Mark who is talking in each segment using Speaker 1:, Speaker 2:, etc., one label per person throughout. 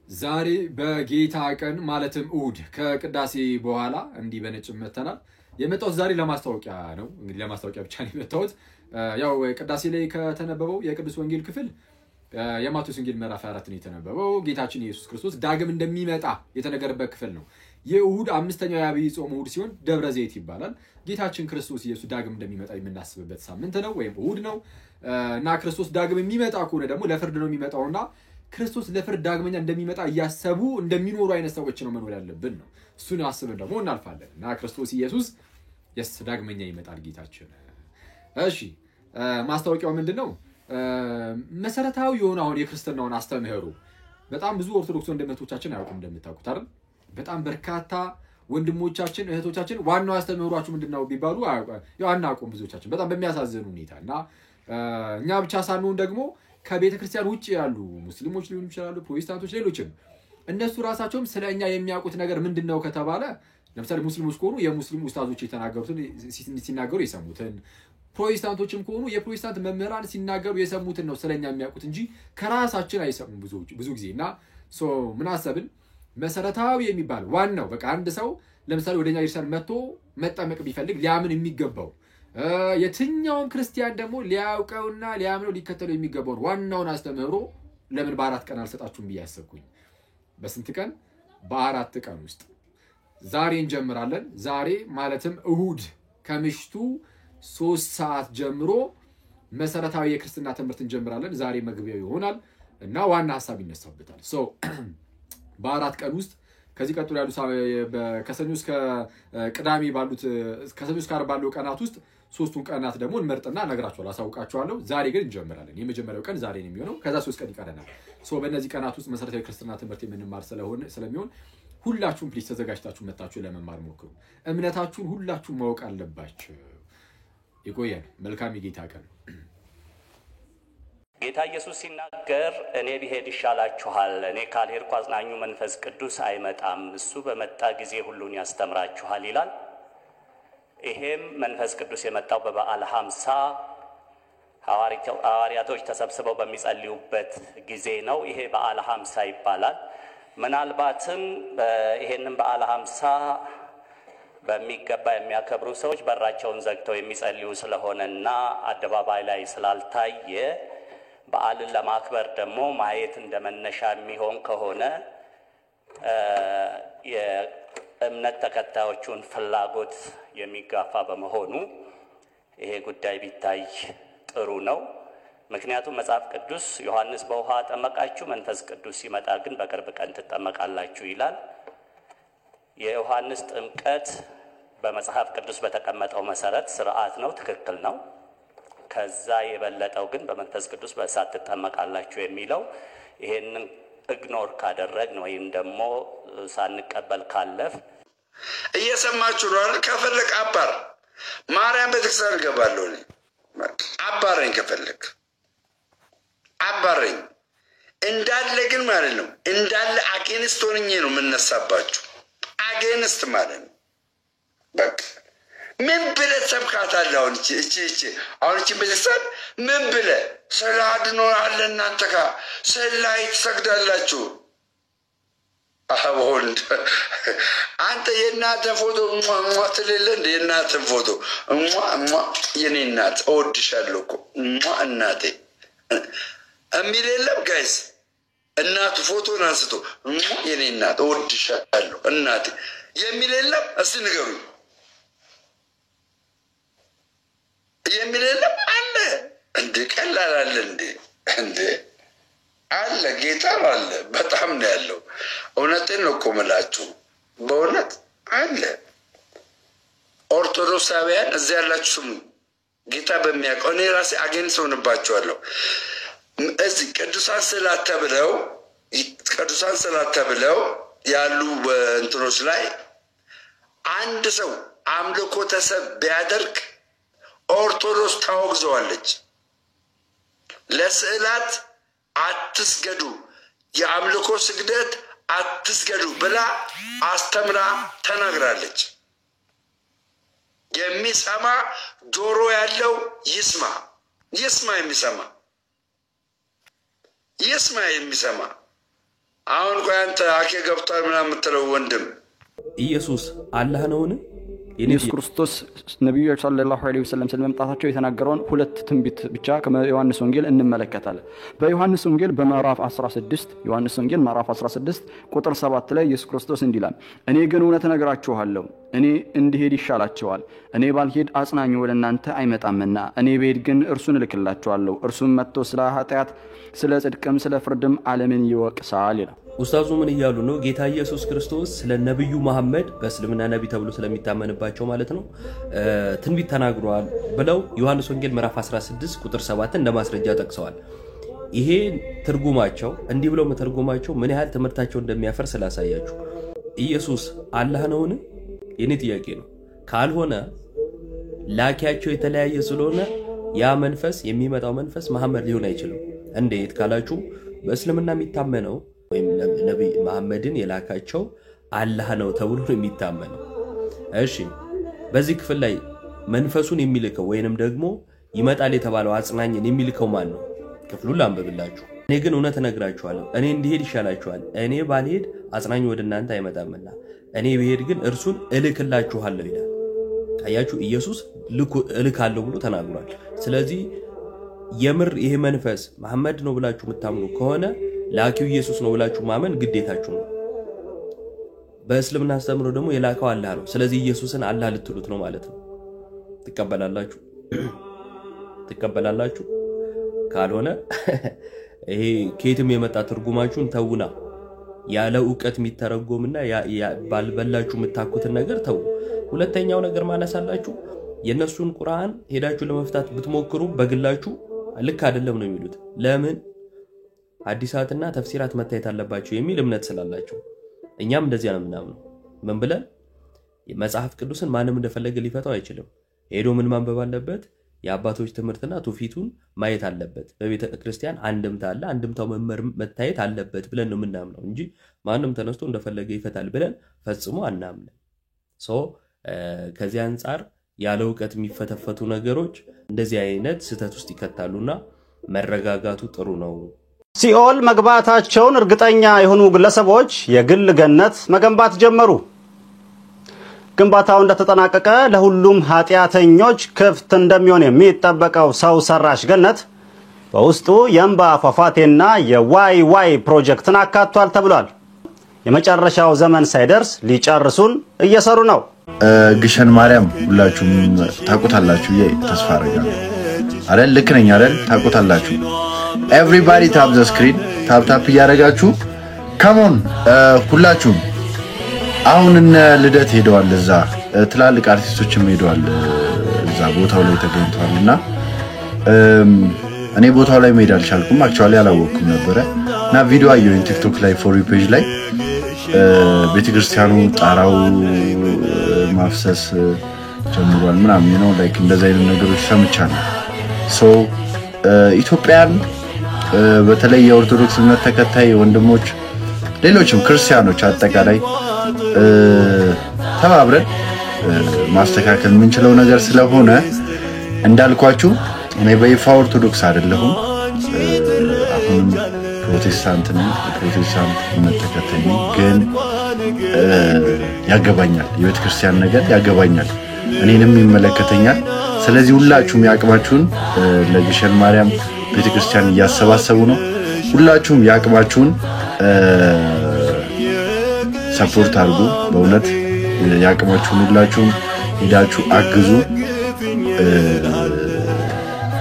Speaker 1: ዛሬ በጌታ ቀን ማለትም እሁድ ከቅዳሴ በኋላ እንዲህ በነጭ መተናል። የመጣሁት ዛሬ ለማስታወቂያ ነው። እንግዲህ ለማስታወቂያ ብቻ ነው የመጣሁት። ያው ቅዳሴ ላይ ከተነበበው የቅዱስ ወንጌል ክፍል የማቴዎስ ወንጌል ምዕራፍ 4 ነው የተነበበው። ጌታችን ኢየሱስ ክርስቶስ ዳግም እንደሚመጣ የተነገረበት ክፍል ነው። የእሁድ አምስተኛው የአብይ ጾም እሁድ ሲሆን ደብረ ዘይት ይባላል። ጌታችን ክርስቶስ ኢየሱስ ዳግም እንደሚመጣ የምናስብበት ሳምንት ነው ወይም እሁድ ነው። እና ክርስቶስ ዳግም የሚመጣ ከሆነ ደግሞ ለፍርድ ነው የሚመጣውና ክርስቶስ ለፍርድ ዳግመኛ እንደሚመጣ እያሰቡ እንደሚኖሩ አይነት ሰዎች ነው መኖር ያለብን ነው። እሱን አስበን ደግሞ እናልፋለን እና ክርስቶስ ኢየሱስ ዳግመኛ ይመጣል ጌታችን። እሺ ማስታወቂያው ምንድነው? መሰረታዊ የሆነ አሁን የክርስትናውን አስተምህሮ በጣም ብዙ ኦርቶዶክስ ወንድሞቻችን አያውቁም እንደምታውቁት አይደል? በጣም በርካታ ወንድሞቻችን እህቶቻችን ዋናው አስተምህሯችሁ ምንድነው ቢባሉ ያው አናውቁም ብዙዎቻችን በጣም በሚያሳዝን ሁኔታና እኛ ብቻ ሳንሆን ደግሞ ከቤተ ክርስቲያን ውጪ ያሉ ሙስሊሞች ሊሆኑ ይችላሉ፣ ፕሮቴስታንቶች፣ ሌሎችም እነሱ ራሳቸውም ስለኛ የሚያውቁት ነገር ምንድነው ከተባለ ለምሳሌ ሙስሊሞች ከሆኑ የሙስሊም ኡስታዞች የተናገሩትን ሲናገሩ የሰሙትን፣ ፕሮቴስታንቶችም ከሆኑ የፕሮቴስታንት መምህራን ሲናገሩ የሰሙትን ነው ስለኛ የሚያውቁት እንጂ ከራሳችን አይሰሙም ብዙ ጊዜና ምን አሰብን መሰረታዊ የሚባል ዋናው በቃ አንድ ሰው ለምሳሌ ወደኛ ክርስቲያን መጥቶ መጠመቅ ቢፈልግ ሊያምን የሚገባው የትኛውም ክርስቲያን ደግሞ ሊያውቀውና ሊያምነው ሊከተለው የሚገባው ዋናውን አስተምህሮ ለምን በአራት ቀን አልሰጣችሁም ብያሰብኩኝ። በስንት ቀን? በአራት ቀን ውስጥ ዛሬ እንጀምራለን። ዛሬ ማለትም እሁድ ከምሽቱ 3 ሰዓት ጀምሮ መሰረታዊ የክርስትና ትምህርት እንጀምራለን። ዛሬ መግቢያው ይሆናል እና ዋና ሐሳብ ይነሳበታል። በአራት ቀን ውስጥ ከዚህ ቀጥሎ ያሉ ከሰኞ እስከ ቅዳሜ ባሉት ከሰኞ እስከ ዓርብ ባለው ቀናት ውስጥ 3ቱን ቀናት ደግሞ እንመርጥና እነግራችኋለሁ፣ አሳውቃችኋለሁ። ዛሬ ግን እንጀምራለን። የመጀመሪያው ቀን ዛሬ ነው የሚሆነው። ከዛ 3 ቀን ይቀረናል። በእነዚህ ቀናት ውስጥ መሰረታዊ ክርስትና ትምህርት የምንማር ስለሚሆን ሁላችሁም ፕሊዝ ተዘጋጅታችሁ መጣችሁ ለመማር ሞክሩ። እምነታችሁን ሁላችሁም ማወቅ አለባችሁ። ይቆየን። መልካም የጌታ ቀን።
Speaker 2: ጌታ ኢየሱስ ሲናገር እኔ ብሄድ ይሻላችኋል፣ እኔ ካልሄድኩ አጽናኙ መንፈስ ቅዱስ አይመጣም፣ እሱ በመጣ ጊዜ ሁሉን ያስተምራችኋል ይላል። ይሄም መንፈስ ቅዱስ የመጣው በበዓለ ሃምሳ ሐዋርያቶች ተሰብስበው በሚጸልዩበት ጊዜ ነው። ይሄ በዓለ ሃምሳ ይባላል። ምናልባትም ይሄንን በዓለ ሃምሳ በሚገባ የሚያከብሩ ሰዎች በራቸውን ዘግተው የሚጸልዩ ስለሆነና አደባባይ ላይ ስላልታየ በዓልን ለማክበር ደግሞ ማየት እንደመነሻ የሚሆን ከሆነ የእምነት ተከታዮቹን ፍላጎት የሚጋፋ በመሆኑ ይሄ ጉዳይ ቢታይ ጥሩ ነው። ምክንያቱም መጽሐፍ ቅዱስ ዮሐንስ በውሃ አጠመቃችሁ፣ መንፈስ ቅዱስ ሲመጣ ግን በቅርብ ቀን ትጠመቃላችሁ ይላል። የዮሐንስ ጥምቀት በመጽሐፍ ቅዱስ በተቀመጠው መሰረት ስርዓት ነው፣ ትክክል ነው። ከዛ የበለጠው ግን በመንፈስ ቅዱስ በእሳት ትጠመቃላችሁ የሚለው ይሄንን ኢግኖር ካደረግን ወይም ደግሞ ሳንቀበል ካለፍ
Speaker 3: እየሰማችሁ ነው አይደል? ከፈለክ አባር ማርያም ቤተክርስቲያን ገባለሁ እኔ አባረኝ፣ ከፈለክ አባረኝ እንዳለ ግን ማለት ነው እንዳለ አጌንስት ሆነኝ ነው የምነሳባችሁ። አጌንስት ማለት ነው በቃ ምን ብለህ ሰብካታለህ? አሁን እቺ ቤተክርስቲያን ምን ብለህ ሰላድኖ አለ እናንተ ጋር ሰላይ ትሰግዳላችሁ። ወንድ አንተ የእናተ ፎቶ ትልል እንደ የእናተ ፎቶ የኔ እናት እወድሻለሁ እኮ እናቴ የሚል የለም ጋይስ። እናቱ ፎቶን አንስቶ የኔ እናት እወድሻለሁ እናቴ የሚል የለም። እስቲ ንገሩኝ የሚል የለም አለ እንዴ? ቀላል አለ እንዴ? አለ ጌታ አለ። በጣም ነው ያለው። እውነቴን ነው እኮ የምላችሁ በእውነት አለ። ኦርቶዶክሳውያን እዚያ ያላችሁ ስሙ። ጌታ በሚያውቀው እኔ ራሴ አገንስ ሆንባችኋለሁ። እዚህ ቅዱሳን ስላት ተብለው ያሉ እንትኖች ላይ አንድ ሰው አምልኮ ተሰብ ቢያደርግ ኦርቶዶክስ ታወግዘዋለች። ለስዕላት አትስገዱ፣ የአምልኮ ስግደት አትስገዱ ብላ አስተምራ ተናግራለች። የሚሰማ ጆሮ ያለው ይስማ። የሚሰማ አሁን ቆይ አንተ አኬ ገብቷል ምናምን የምትለው ወንድም
Speaker 4: ኢየሱስ አላህ ነውን?
Speaker 5: ኢየሱስ ክርስቶስ ነብዩ ሰለላሁ ዐለይሂ ወሰለም ስለመምጣታቸው የተናገረውን ሁለት ትንቢት ብቻ ከዮሐንስ ወንጌል እንመለከታለን። በዮሐንስ ወንጌል በምዕራፍ 16 ዮሐንስ ወንጌል ምዕራፍ 16 ቁጥር 7 ላይ ኢየሱስ ክርስቶስ እንዲላል እኔ ግን እውነት እነግራችኋለሁ እኔ እንድሄድ ይሻላችኋል እኔ ባልሄድ አጽናኙ ወደ እናንተ አይመጣምና እኔ ብሄድ ግን እርሱን እልክላችኋለሁ እርሱም መጥቶ ስለ ኃጢአት ስለ ጽድቅም ስለ ፍርድም ዓለምን ይወቅሳል ይላል።
Speaker 4: ኡስታዙ ምን ይያሉ ነው? ጌታ ኢየሱስ ክርስቶስ ስለ ነብዩ መሐመድ በእስልምና ነብይ ተብሎ ስለሚታመንባቸው ማለት ነው ትንቢት ተናግሯል ብለው ዮሐንስ ወንጌል ምዕራፍ 16 ቁጥር 7 እንደ ማስረጃ ጠቅሰዋል። ይሄ ትርጉማቸው እንዲህ ብለው መተርጎማቸው ምን ያህል ትምህርታቸው እንደሚያፈር ስላሳያችሁ ኢየሱስ አላህ ነውን? የኔ ጥያቄ ነው። ካልሆነ ላኪያቸው የተለያየ ስለሆነ ያ መንፈስ የሚመጣው መንፈስ መሐመድ ሊሆን አይችልም። እንዴት ካላችሁ በእስልምና የሚታመነው ወይም ነብይ መሐመድን የላካቸው አላህ ነው ተብሎ የሚታመነው። እሺ በዚህ ክፍል ላይ መንፈሱን የሚልከው ወይንም ደግሞ ይመጣል የተባለው አጽናኝን የሚልከው ማን ነው? ክፍሉን ላንብብላችሁ። እኔ ግን እውነት እነግራችኋለሁ እኔ እንድሄድ ይሻላችኋል እኔ ባልሄድ አጽናኝ ወደ እናንተ አይመጣምና እኔ ብሄድ ግን እርሱን እልክላችኋለሁ ይላል። ታያችሁ ኢየሱስ እልካለሁ ብሎ ተናግሯል። ስለዚህ የምር ይሄ መንፈስ መሐመድ ነው ብላችሁ የምታምኑ ከሆነ ላኪው ኢየሱስ ነው ብላችሁ ማመን ግዴታችሁ ነው። በእስልምና አስተምሮ ደግሞ የላከው አላህ ነው። ስለዚህ ኢየሱስን አላህ ልትሉት ነው ማለት ነው። ትቀበላላችሁ? ካልሆነ ይሄ ከየትም የመጣ ትርጉማችሁን ተውና ያለ ዕውቀት የሚተረጎምና ባልበላችሁ የምታኩትን ነገር ተው። ሁለተኛው ነገር ማነሳላችሁ የነሱን ቁርአን ሄዳችሁ ለመፍታት ብትሞክሩ በግላችሁ ልክ አይደለም ነው የሚሉት። ለምን ሐዲሳትና ተፍሲራት መታየት አለባቸው የሚል እምነት ስላላቸው እኛም እንደዚያ ነው ምናምነው። ምን ብለን የመጽሐፍ ቅዱስን ማንም እንደፈለገ ሊፈታው አይችልም። ሄዶ ምን ማንበብ አለበት? የአባቶች ትምህርትና ትውፊቱን ማየት አለበት። በቤተ ክርስቲያን አንድምታ አለ፣ አንድምታው መታየት አለበት ብለን ነው ምናምነው እንጂ ማንም ተነስቶ እንደፈለገ ይፈታል ብለን ፈጽሞ አናምንም። ከዚህ አንፃር ያለ ዕውቀት የሚፈተፈቱ ነገሮች እንደዚህ አይነት ስህተት ውስጥ ይከታሉና መረጋጋቱ ጥሩ ነው።
Speaker 6: ሲኦል መግባታቸውን እርግጠኛ የሆኑ ግለሰቦች የግል ገነት መገንባት ጀመሩ። ግንባታው እንደተጠናቀቀ ለሁሉም ኃጢያተኞች ክፍት እንደሚሆን የሚጠበቀው ሰው ሰራሽ ገነት በውስጡ የእንባ ፏፏቴና የዋይ ፕሮጀክትን አካቷል ተብሏል። የመጨረሻው ዘመን ሳይደርስ ሊጨርሱን እየሰሩ ነው።
Speaker 7: ግሸን ማርያም ሁላችሁም ታውቁታላችሁ ተስፋ አደርጋለሁ አይደል? ልክ ነኝ አይደል? ታውቁታላችሁ። everybody tap the screen tap ያረጋችሁ come on ሁላችሁም አሁን እነ ልደት ሄደዋል እዛ ትላልቅ አርቲስቶችም ሄደዋል እዛ ቦታው ላይ ተገኝተዋልና እኔ ቦታው ላይ መሄድ አልቻልኩም actually አላወቅኩም ነበርና ቪዲዮ አየሁ ቲክቶክ ላይ for you page ላይ ቤተክርስቲያኑ ጣራው ማፍሰስ ጀምሯል ምናምን ነው like እንደዛ አይነት ነገሮች ሰምቻለሁ። so ኢትዮጵያን በተለይ የኦርቶዶክስ እምነት ተከታይ ወንድሞች ሌሎችም ክርስቲያኖች አጠቃላይ ተባብረን ማስተካከል የምንችለው ነገር ስለሆነ እንዳልኳችሁ እኔ በይፋ ኦርቶዶክስ አይደለሁም አሁንም ፕሮቴስታንት ነኝ ፕሮቴስታንት እምነት ተከታይ ነኝ ግን ያገባኛል የቤተ ክርስቲያን ነገር ያገባኛል እኔንም ይመለከተኛል። ስለዚህ ሁላችሁም ያቅማችሁን ለግሸን ማርያም ቤተክርስቲያን ያሰባሰቡ ነው። ሁላችሁም ያቅማችሁን ሰፖርት አድርጉ። በእውነት ያቅማችሁን ሁላችሁም ሄዳችሁ አግዙ።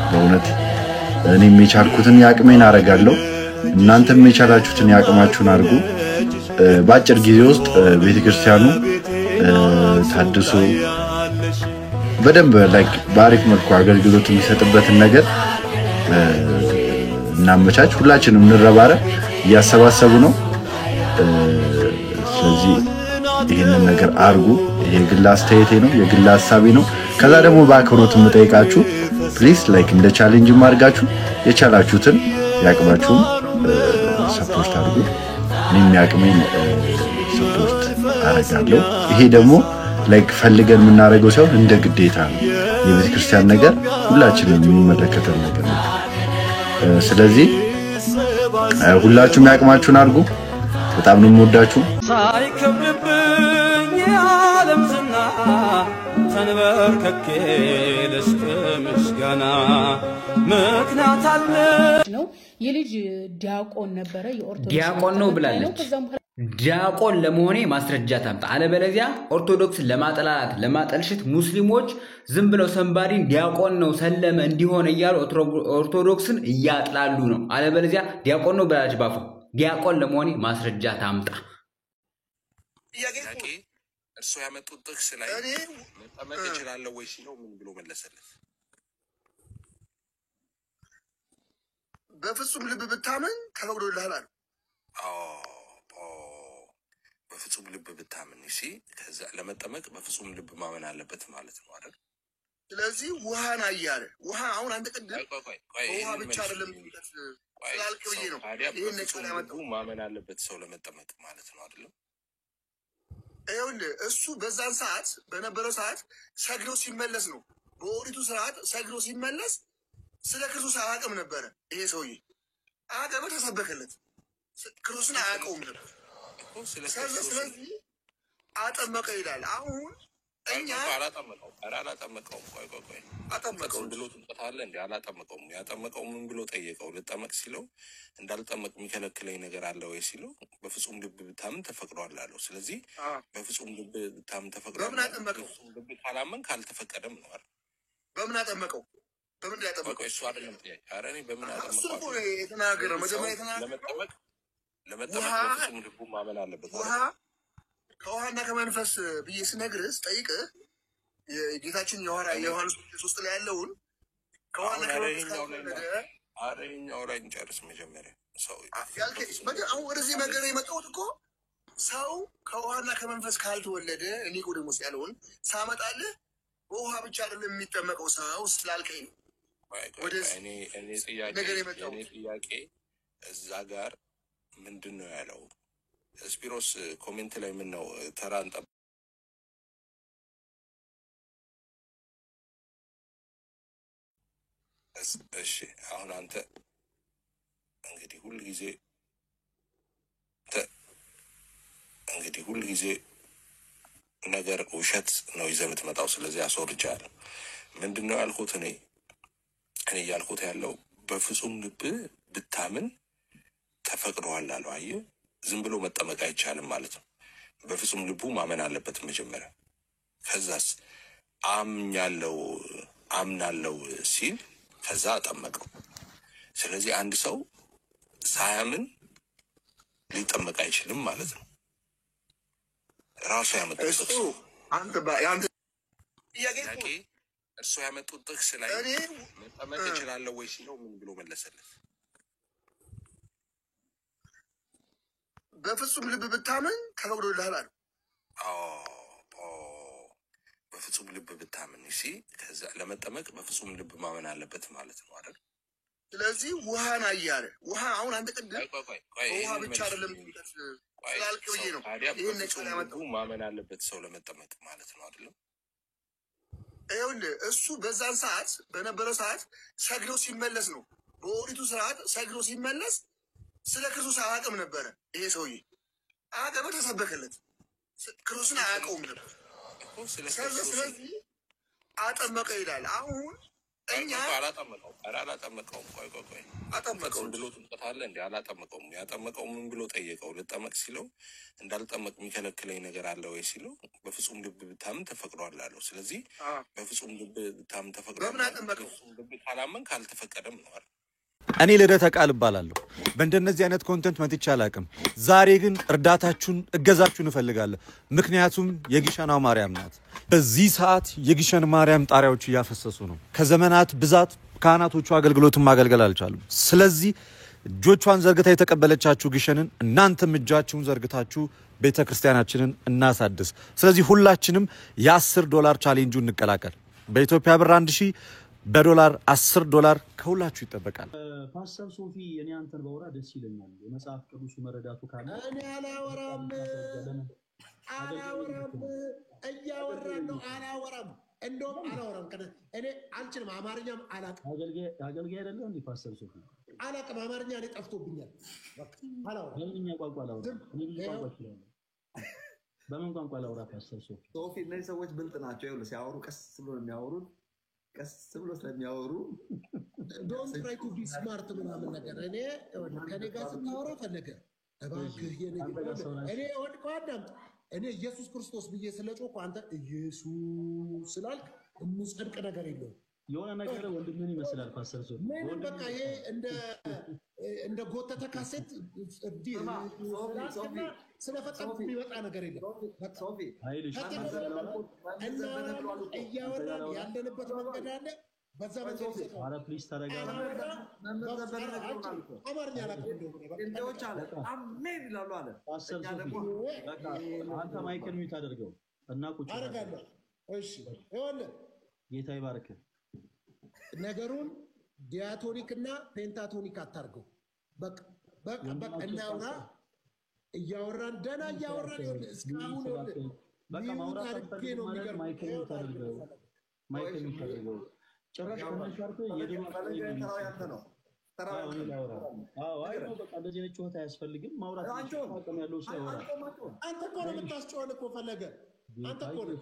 Speaker 7: በእውነት እኔም የቻልኩትን ያቅሜን አረጋለሁ። እናንተም የቻላችሁትን ያቅማችሁን አድርጉ። በአጭር ጊዜ ውስጥ ቤተክርስቲያኑ ታድሶ በደንብ ላይክ ባሪክ መልኩ አገልግሎት የሚሰጥበትን ነገር እናመቻች። ሁላችንም እንረባረብ። እያሰባሰቡ ነው። ስለዚህ ይሄንን ነገር አርጉ። ይሄ ግል አስተያየቴ ነው፣ የግል ሐሳቤ ነው። ከዛ ደግሞ በአክብሮት የምጠይቃችሁ ፕሊዝ ላይክ እንደ ቻሌንጅ ማርጋችሁ የቻላችሁትን ያቅማችሁን ሰፖርት አድርጉ። እኔም ያቅሜን ሰፖርት አረጋለሁ። ይሄ ደግሞ ላይክ ፈልገን የምናረገው ሰው እንደ ግዴታ ነው። የቤተ ክርስቲያን ነገር ሁላችንም የሚመለከተን ነገር ነው። ስለዚህ ሁላችሁም ያቅማችሁን አድርጉ። በጣም ነው የምወዳችሁ።
Speaker 8: ሳይከብርብኝ የዓለም ዝና ተንበርክኬ ልስጥ ምስጋና ምክንያት አለ
Speaker 9: ነው የልጅ ዲያቆን ነበረ የኦርቶዶክስ
Speaker 10: ዲያቆን ነው ብላለች ዲያቆን ለመሆኔ ማስረጃ ታምጣ አለበለዚያ ኦርቶዶክስ ለማጠላላት ለማጠልሽት ሙስሊሞች ዝም ብለው ሰንባዲን ዲያቆን ነው ሰለመ እንዲሆን እያሉ ኦርቶዶክስን እያጥላሉ ነው አለበለዚያ ዲያቆን ነው ብላለች ባፉ ዲያቆን ለመሆኔ ማስረጃ ታምጣ
Speaker 11: ያቂ እርሱ ያመጡት ጥቅስ ላይ መጠመቅ ይችላል ወይ ሲለው ምን ብሎ መለሰለት
Speaker 3: በፍጹም ልብ ብታምን ተፈቅዶልሃል አለ
Speaker 11: በፍጹም ልብ ብታምን እሺ ከዛ ለመጠመቅ በፍጹም ልብ ማመን አለበት ማለት ነው አይደል
Speaker 3: ስለዚህ ውሃን አያለ ውሃ አሁን አንተ ቅድም ውሃ ብቻ አይደለም ስላልከው ነው ይሄን ነገር ያመጣው
Speaker 11: ማመን አለበት ሰው ለመጠመቅ ማለት ነው አይደል
Speaker 3: ይኸውልህ እሱ በዛን ሰዓት በነበረው ሰዓት ሰግዶ ሲመለስ ነው በኦሪቱ ሰዓት ሰግዶ ሲመለስ ስለ ክርስቶስ አያውቅም ነበር ይሄ ሰውዬ አገበ ተሰበከለት ክርስቶስን አያውቀውም ነበር ስለዚህ አጠመቀ ይላል አሁን እኛ
Speaker 11: አላጠመቀው ቆይ አጠመቀው ብሎ ተጣለ እንዴ አላጠመቀው ያጠመቀው ምን ብሎ ጠየቀው ልጠመቅ ሲለው እንዳልጠመቅ የሚከለክለኝ ነገር አለ ወይ ሲለው በፍጹም ልብ ብታምን ተፈቅዷል አለው ስለዚህ በፍጹም ልብ ብታምን ተፈቅዷል
Speaker 3: በምን አጠመቀው
Speaker 11: ልብ ካላመን ካልተፈቀደም ነው አይደል
Speaker 3: በምን አጠመቀው በምን ያጠመቀው
Speaker 11: እሱ አይደለም ጥያቄ ኧረ እኔ በምን አጠመቀው
Speaker 3: እሱ እኮ የተናገረው መጀመሪያ የተናገረው
Speaker 11: ለመጠመቅ በፍጹም ልብ ማመን አለበት
Speaker 3: ውሃ ከውሃና ከመንፈስ ብዬ ስነግርህ ጠይቅህ የጌታችን ዮሐንስ 3 ላይ ያለውን ከውሃና ከመንፈስ
Speaker 11: አረኛው ላይ እንጨርስ መጀመሪያ ሰው
Speaker 3: አሁን ወደዚህ ነገር የመጣሁት እኮ ሰው ከውሃና ከመንፈስ ካልተወለደ ኒቆዲሞስ ያለውን ሳመጣልህ በውሃ ብቻ አይደለም የሚጠመቀው ሰው ስላልከኝ ነው ወደዚህ
Speaker 11: እኔ ጥያቄ እዛ ጋር ምንድነው ያለው ስፒሮስ ኮሜንት ላይ ምን ነው ተራንጣ እሺ አሁን አንተ እንግዲህ ሁሉ ጊዜ ነገር ውሸት ነው ይዘህ የምትመጣው ስለዚህ አስወርጃለሁ ምንድነው ያልኩት እኔ ያልኩት ያለው በፍጹም ልብ ብታምን ተፈቅዷል አለው አየህ ዝም ብሎ መጠመቅ አይቻልም ማለት ነው በፍጹም ልቡ ማመን አለበት መጀመሪያ ከዛስ አምናለው ሲል ከዛ አጠመቀው ስለዚህ አንድ ሰው ሳያምን ሊጠመቅ አይችልም ማለት ነው ራሱ ያመጣው
Speaker 3: እሱ
Speaker 11: ያቂ እርሱ ያመጡት ጥቅስ ላይ መጠመቅ ይችላል ወይ ሲለው ምን ብሎ መለሰለት
Speaker 3: በፍጹም ልብ ብታምን ተፈቅዶልሃል አለ
Speaker 11: በፍጹም ልብ ብታምን እሺ ከዛ ለመጠመቅ በፍጹም ልብ ማመን አለበት ማለት ነው አይደል
Speaker 3: ስለዚህ ውሃን አያለ ውሃ አሁን አንተ ቅድም ውሃ ብቻ አይደለም ስላልከው ነው ይሄን ነገር ያመጣው
Speaker 11: ማመን አለበት ሰው ለመጠመቅ ማለት ነው አይደል
Speaker 3: ይኸውልህ እሱ በዛን ሰዓት በነበረው ሰዓት ሰግዶ ሲመለስ ነው በኦሪቱ ሰዓት ሰግዶ ሲመለስ ስለ ክርስቶስ አያውቅም ነበር ይሄ ሰውዬ አገበ ተሰበከለት ክርስቶስን አያውቀውም ነበር ስለዚህ አጠመቀ ይላል አሁን እኛ
Speaker 11: አላጠመቀው ቆይ አጠመቀው ብሎ ተጣለ እንዴ አላጠመቀው ያጠመቀው ምን ብሎ ጠየቀው ልጠመቅ ሲለው እንዳልጠመቅ የሚከለክለኝ ነገር አለ ወይ ሲለው በፍጹም ልብ ብታምን ተፈቅዷል አለው ስለዚህ በፍጹም ልብ ብታምን ተፈቅዷል
Speaker 3: በምን አጠመቀው
Speaker 11: ልብ ካላመን ካልተፈቀደም ነው አይደል
Speaker 12: እኔ ልደተ ቃል እባላለሁ በእንደነዚህ አይነት ኮንተንት መጥቼ አላቅም ዛሬ ግን እርዳታችሁን እገዛችሁን እፈልጋለሁ ምክንያቱም የግሸናው ማርያም ናት በዚህ ሰዓት የግሸን ማርያም ጣሪያዎች እያፈሰሱ ነው ከዘመናት ብዛት ካህናቶቹ አገልግሎትን ማገልገል አልቻሉም ስለዚህ እጆቿን ዘርግታ የተቀበለቻችሁ ግሸንን እናንተም እጃችሁን ዘርግታችሁ ቤተክርስቲያናችንን እናሳድስ ስለዚህ ሁላችንም $10 ቻሌንጁን እንቀላቀል በኢትዮጵያ ብር 1000 በዶላር $10 ከሁላችሁ ይጠበቃል
Speaker 13: ፓስተር ሶፊ እኔ አንተን ባወራ ደስ ይለኛል የመጽሐፍ ቅዱስ መረዳቱ ካለ
Speaker 14: እኔ አላወራም አላወራም እንደውም አላወራም እኔ አልችልም አማርኛም አላውቅም
Speaker 13: አገልጋይ አይደለም እንዴ ፓስተር ሶፊ
Speaker 14: አላቅም አማርኛ ላይ ጠፍቶብኛል አላውራ
Speaker 13: በምንኛ ቋንቋ ላውራ በምን ቋንቋ ላውራ ፓስተር
Speaker 15: ሶፊ እነዚህ ሰዎች ብልጥ ናቸው ይኸውልህ ሲያወሩ ቀስ ብሎ ነው የሚያወሩት ቀስ ብሎ ስለሚያወሩ
Speaker 14: don't try to be smart ምናምን ነገር እኔ ከኔ ጋር ስታወራ ፈለገ እባክህ እኔ ወድቆ አዳምጥ እኔ ኢየሱስ ክርስቶስ ብዬ ስለጮኩ አንተ ኢየሱስ ስላልክ ምጽድቅ ነገር የለውም
Speaker 13: የሆነ ነገር ወንድምን ይመስላል ፓስተር ሶፊ
Speaker 14: ምን በቃ ይሄ እንደ ጎተተ ካሴት ስለፈጠንኩ የሚወጣ ነገር የለም ሶፊ እያወራን ያለንበት መንገድ አለ በዛ መንገድ
Speaker 13: አረ ፕሊዝ ተረጋጋ
Speaker 14: አማርኛ
Speaker 15: እንደዎች አለ አሜን ይላሉ አለ
Speaker 13: ፓስተር ሶፊ በቃ አንተ ማይክል ሚውት አድርገው እና ቁጭ
Speaker 14: አረጋለሁ እሺ ይኸውልህ
Speaker 13: ጌታ ይባርክ
Speaker 14: ነገሩን ዲያቶኒክና ፔንታቶኒክ አታርገው በቃ እናውራ እያወራን ደና እያወራን እስካሁን
Speaker 13: በቃ ማውራት አድርጌ ነው የሚገርም ማይክል ታደርገው ጭራሽ ከነሻርኩ የደማ ተራው ያንተ ነው ተራው ያንተ አዎ አይ ነው በቃ እንደዚህ ነው ጩኸት አያስፈልግም ማውራት አቅም ያለው ሰው ያወራ
Speaker 14: አንተ እኮ ነው የምታስጨዋል እኮ ፈለገ አንተ እኮ ነው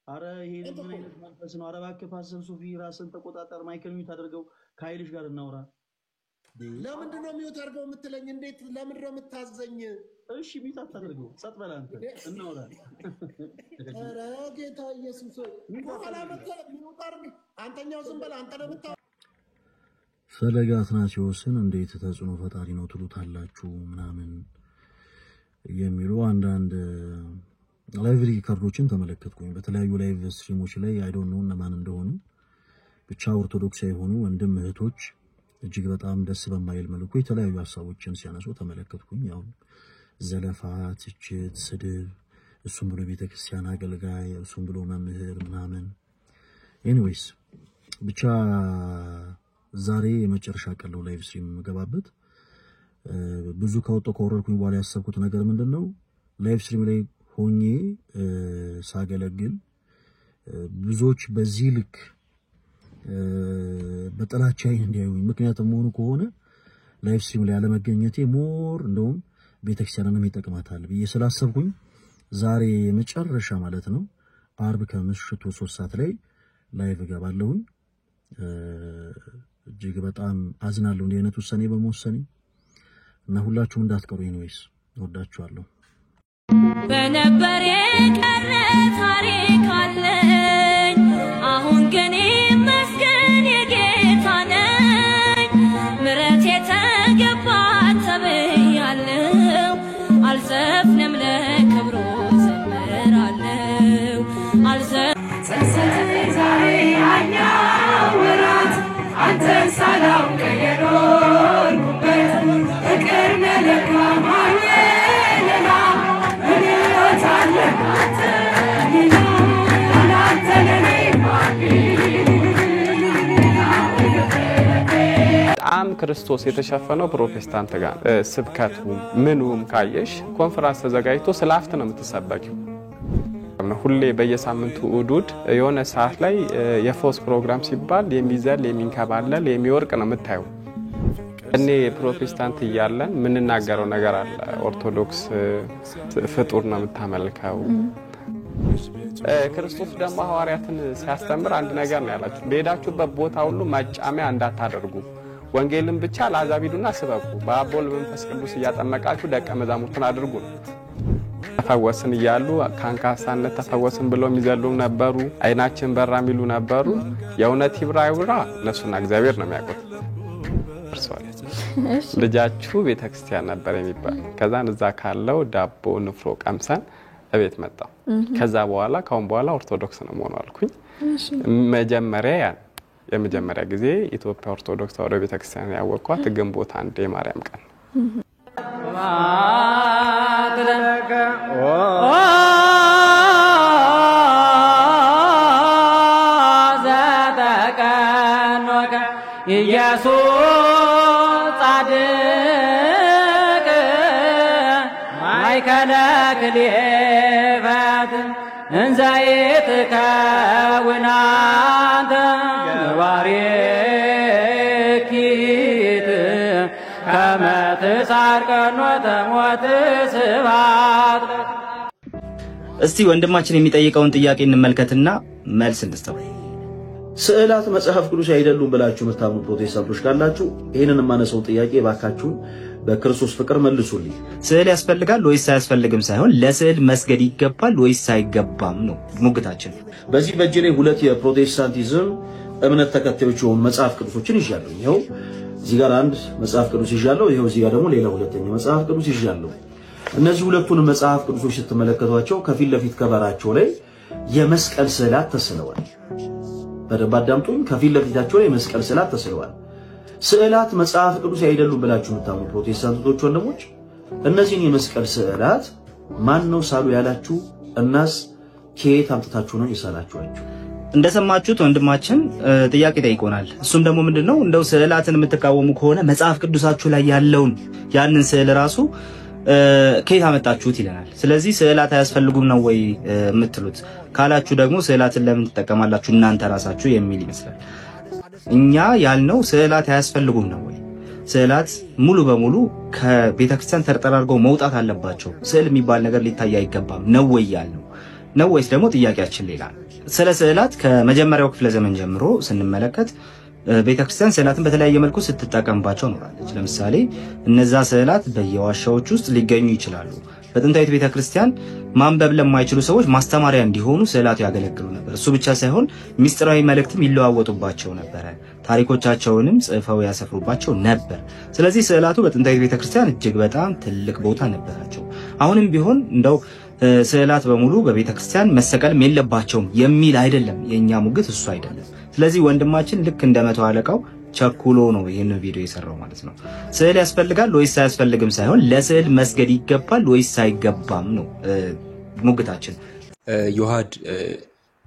Speaker 14: አረ ይሄ ምን አይነት መንፈስ ነው አረ እባክህ ፓስተር ሶፊ ራስን ተቆጣጣር ማይክል ሚውት አድርገው ከኃይልሽ ጋር እናውራ ለምንድን ነው ሚውት አድርገው የምትለኝ እንዴት ለምንድን ነው የምታዘኝ እሺ ሚውት አታድርገው ጸጥ በል አንተ እናውራ አረ ጌታ ኢየሱስ በኋላ መጣ ሚውት አድርግ አንተኛው ዝም በል አንተ ነው የምታው
Speaker 16: ፈለገ አትናሲዮስን እንዴት ተጽዕኖ ፈጣሪ ነው ትሉታላችሁ ምናምን የሚሉ አንዳንድ ላይቭ ሪከርዶችን ተመለከትኩኝ በተለያዩ ላይቭ ስትሪሞች ላይ አይ ዶንት ኖ እነማን እንደሆኑ ብቻ ኦርቶዶክስ የሆኑ ወንድም እህቶች እጅግ በጣም ደስ በማይል መልኩ የተለያዩ ሐሳቦችን ሲያነሱ ተመለከትኩኝ ያው ዘለፋ ትችት ስድብ እሱም ብሎ ቤተክርስቲያን አገልጋይ እሱም ብሎ መምህር ምናምን ኤኒዌይስ ብቻ ዛሬ የመጨረሻ ቀን ላይቭ ስትሪም ገባበት ብዙ ከወረድኩኝ በኋላ ያሰብኩት ነገር ምንድነው ላይቭ ስትሪም ላይ ሆኜ ሳገለግል ብዙዎች በዚህ ልክ በጥላቻ እንዲያዩኝ ምክንያቱም ሆኖ ከሆነ ላይቭ ስትሪም ላይ አለመገኘቴ ሞር እንደውም ቤተክርስቲያንን ይጠቅማታል ብዬ ስላሰብኩኝ ዛሬ መጨረሻ ማለት ነው አርብ ከምሽቱ 3 ሰዓት ላይ ላይቭ ገባለሁ እጅግ በጣም አዝናለሁ እንዲህ አይነት ውሳኔ በመወሰኔ እና ሁላችሁም እንዳትቀሩ ኤኒዌይስ ወዳችኋለሁ
Speaker 17: በነበረ ቀረ ታሪክ አለኝ አሁን ግን መስገን የጌታ ነኝ ምሕረት የተገባ ተብያለሁ አልዘፍንም ለክብሩ ዘምራለሁ አልዘፍንም ዛሬ አኛውራት አንተን ሳላውቅ የኖርኩበት ፍቅር መለካ ማየለላ
Speaker 18: በጣም ክርስቶስ የተሸፈነው ፕሮቴስታንት ጋር ስብከቱ ምኑም ካየሽ ኮንፈረንስ ተዘጋጅቶ ስላፍት ነው የምትሰበኪው ሁሌ በየሳምንቱ ኡዱድ የሆነ ሰዓት ላይ የፎስ ፕሮግራም ሲባል የሚዘል የሚንከባለል የሚወርቅ ነው የምታየው እኔ ፕሮቴስታንት ይያለን ምንናገረው ነገር አለ ኦርቶዶክስ ፍጡር ነው የምታመልከው ክርስቶስ ደግሞ ሐዋርያትን ሲያስተምር አንድ ነገር ነው ያላችሁ በሄዳችሁበት ቦታ ሁሉ ማጫሚያ እንዳታደርጉ ወንጌልን ብቻ ለአዛቢዱና ስበኩ በአቦል መንፈስ ቅዱስ ያጠመቃችሁ ደቀ መዛሙርትን አድርጉ ተፈወስን ይያሉ ካንካሳነት ተፈወስን ብለው የሚዘሉ ነበሩ አይናችን በራ የሚሉ ነበሩ የእውነት ይብራይውራ እነሱና እግዚአብሔር ነው የሚያውቁት ልጃችሁ ቤተክርስቲያን ነበር የሚባል ከዛን እዛ ካለው ዳቦ ንፍሮ ቀምሰን እቤት መጣው ከዛ በኋላ ካሁን በኋላ ኦርቶዶክስ ነው ሆኖ አልኩኝ መጀመሪያ የመጀመሪያ ጊዜ ኢትዮጵያ ኦርቶዶክስ ተዋሕዶ ቤተክርስቲያን ያወቅኳት ግንቦት 1 የማርያም ቀን
Speaker 17: ኢየሱስ ጻድቅ ማይከለ ክሊፈት እንዘይት ከውናንተ ባሪኪ ፍኖተ ሞት ስብሐት።
Speaker 19: እስቲ ወንድማችን የሚጠይቀውን ጥያቄ እንመልከትና መልስ እንስጠው።
Speaker 16: ስዕላት መጽሐፍ ቅዱስ አይደሉም ብላችሁ የምታምኑ ፕሮቴስታንቶች ካላችሁ ይሄንን የማነሳውን ጥያቄ ባካችሁን በክርስቶስ ፍቅር መልሱልኝ።
Speaker 19: ስዕል ያስፈልጋል ወይስ አያስፈልግም ሳይሆን ለስዕል መስገድ ይገባል ወይስ አይገባም ነው ሙግታችን።
Speaker 16: በዚህ በእጄ ላይ ሁለት የፕሮቴስታንቲዝም እምነት ተከታዮች የሆኑ መጽሐፍ ቅዱሶችን ይዣለሁ። ይኸው እዚህ ጋር አንድ መጽሐፍ ቅዱስ ይዣለሁ፣ ይኸው እዚህ ጋር ደግሞ ሌላ ሁለተኛ መጽሐፍ ቅዱስ ይዣለሁ። እነዚህ ሁለቱን መጽሐፍ ቅዱሶች ስትመለከቷቸው ከፊት ለፊት ከበራቸው ላይ የመስቀል ስዕላት ተስለዋል። በደንብ አዳምጡኝ። ከፊት ለፊታቸው ላይ የመስቀል ስዕላት ተስለዋል። ስዕላት መጽሐፍ ቅዱስ አይደሉም ብላችሁ የምታምኑ ፕሮቴስታንቶች ወንድሞች እነዚህን የመስቀል ስዕላት ማን ነው ሳሉ ያላችሁ? እናስ ከየት አምጥታችሁ ነው የሳላችኋቸው?
Speaker 19: እንደሰማችሁት ወንድማችን ጥያቄ ጠይቆናል። እሱም ደግሞ ምንድነው እንደው ስዕላትን የምትቃወሙ ከሆነ መጽሐፍ ቅዱሳችሁ ላይ ያለውን ያንን ስዕል ራሱ ከየት አመጣችሁት ይለናል። ስለዚህ ስዕላት አያስፈልጉም ነው ወይ የምትሉት ካላችሁ ደግሞ ስዕላትን ለምን ትጠቀማላችሁ እናንተ ራሳችሁ የሚል ይመስላል። እኛ ያልነው ስዕላት አያስፈልጉም ነው ወይ? ስዕላት ሙሉ በሙሉ ከቤተክርስቲያን ተጠራርገው መውጣት አለባቸው፣ ስዕል የሚባል ነገር ሊታይ አይገባም ነው ወይ ያልነው? ነው ወይስ ደግሞ ጥያቄያችን ሌላ ነው? ስለ ስዕላት ከመጀመሪያው ክፍለ ዘመን ጀምሮ ስንመለከት ቤተክርስቲያን ስዕላትን በተለያየ መልኩ ስትጠቀምባቸው ኖራለች። ለምሳሌ እነዛ ስዕላት በየዋሻዎች ውስጥ ሊገኙ ይችላሉ። በጥንታዊት ቤተክርስቲያን ማንበብ ለማይችሉ ሰዎች ማስተማሪያ እንዲሆኑ ስዕላት ያገለግሉ ነበር። እሱ ብቻ ሳይሆን ሚስጥራዊ መልእክትም ይለዋወጡባቸው ነበር። ታሪኮቻቸውንም ጽፈው ያሰፍሩባቸው ነበር። ስለዚህ ስዕላቱ በጥንታዊት ቤተክርስቲያን እጅግ በጣም ትልቅ ቦታ ነበራቸው። አሁንም ቢሆን እንደው ስዕላት በሙሉ በቤተክርስቲያን መሰቀልም የለባቸውም የሚል አይደለም። የኛ ሙግት እሱ አይደለም። ስለዚህ ወንድማችን ልክ እንደ መቶ አለቃው ቸኩሎ ነው ይሄንን ቪዲዮ የሰራው ማለት ነው። ስዕል ያስፈልጋል ወይስ አያስፈልግም ሳይሆን ለስዕል መስገድ ይገባል ወይስ አይገባም ነው ሙግታችን።
Speaker 20: ዮሐድ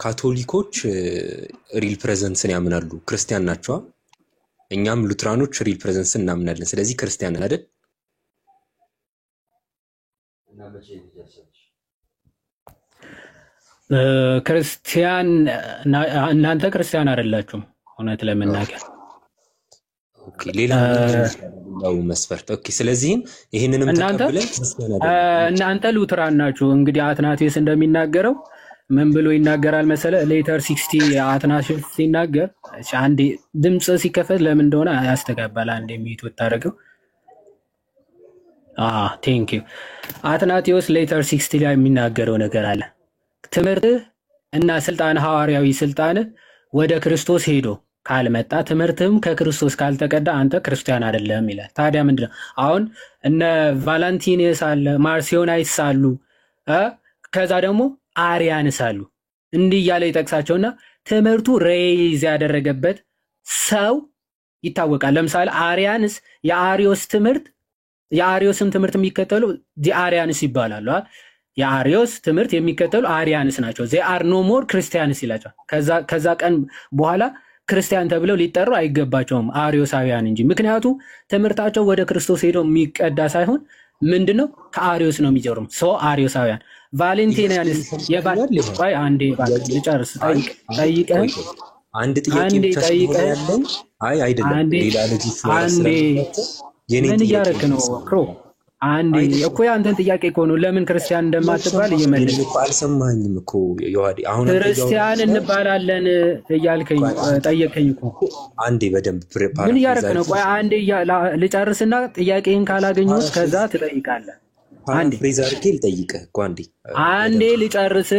Speaker 20: ካቶሊኮች ሪል ፕሬዘንስን ያምናሉ፣ ክርስቲያን ናቸው። እኛም ሉትራኖች ሪል ፕሬዘንስን እናምናለን። ስለዚህ ክርስቲያን አይደል?
Speaker 21: ክርስቲያን እናንተ ክርስቲያን አይደላችሁም እውነት ለመናገር።
Speaker 20: ኦኬ ሌላ መስፈርት። ኦኬ ስለዚህም ይሄንንም ተቀብለን ክርስቲያን አይደለም።
Speaker 21: እናንተ ሉትራን ናችሁ። እንግዲህ አትናቴስ እንደሚናገረው ምን ብሎ ይናገራል መሰለ? ሌተር 60 አትናቴስ ሲናገር አንዴ ድምጽ ሲከፈት ለምን እንደሆነ ያስተጋባል። አንዴ ሚዩት ወጣረገው። ቴንክ ዩ። አትናቴዎስ ሌተር 60 ላይ የሚናገረው ነገር አለ። ትምህርት እና ስልጣን ሐዋርያዊ ስልጣን ወደ ክርስቶስ ሄዶ ካልመጣ ትምህርትም ከክርስቶስ ካልተቀዳ አንተ ክርስቲያን አይደለም ይላል። ታዲያ ምንድነው አሁን እነ ቫላንቲኒየስ አለ፣ ማርሲዮናይስ አሉ፣ ከዛ ደግሞ አሪያንስ አሉ። እንዲህ እያለ ይጠቅሳቸውና ትምህርቱ ሬይዝ ያደረገበት ሰው ይታወቃል። ለምሳሌ አሪያንስ የአሪዮስን ትምህርት የሚከተሉ ዲአሪያንስ ይባላሉ። የአሪዮስ ትምህርት የሚከተሉ አሪያንስ ናቸው። they are no more ክርስቲያንስ ይላቸዋል። ከዛ ቀን በኋላ ክርስቲያን ተብለው ሊጠሩ አይገባቸውም አሪዮሳውያን እንጂ። ምክንያቱ ትምህርታቸው ወደ ክርስቶስ ሄዶ የሚቀዳ ሳይሆን ምንድነው ከአሪዮስ ነው የሚጀምሩት። አሪዮሳውያን ቫሌንቲኒያንስ ቆይ አንዴ ልጨርስ። ጠይቀህ
Speaker 20: አንድ ጥያቄ ብቻ ያለን አይ አይደለም ሌላ ልጅ
Speaker 21: ምን እያደረክ ነው ክሮ? አንዴ እኮ ያንተን ጥያቄ እኮ ነው ለምን ክርስቲያን እንደማትባል እየመለስክ
Speaker 20: እኮ አልሰማኝም እኮ ዮሐድ። አሁን
Speaker 21: ክርስቲያን እንባላለን እያልከኝ ጠየቀኝ እኮ።
Speaker 20: አንዴ በደንብ
Speaker 21: ምን እያደረክ ነው? ቆይ አንዴ ልጨርስና ጥያቄን ካላገኘሁት ከዛ ትጠይቃለህ። አንዴ
Speaker 20: ፍሬዝ አድርጌ ልጠይቅህ እኮ አንዴ
Speaker 21: ልጨርስ።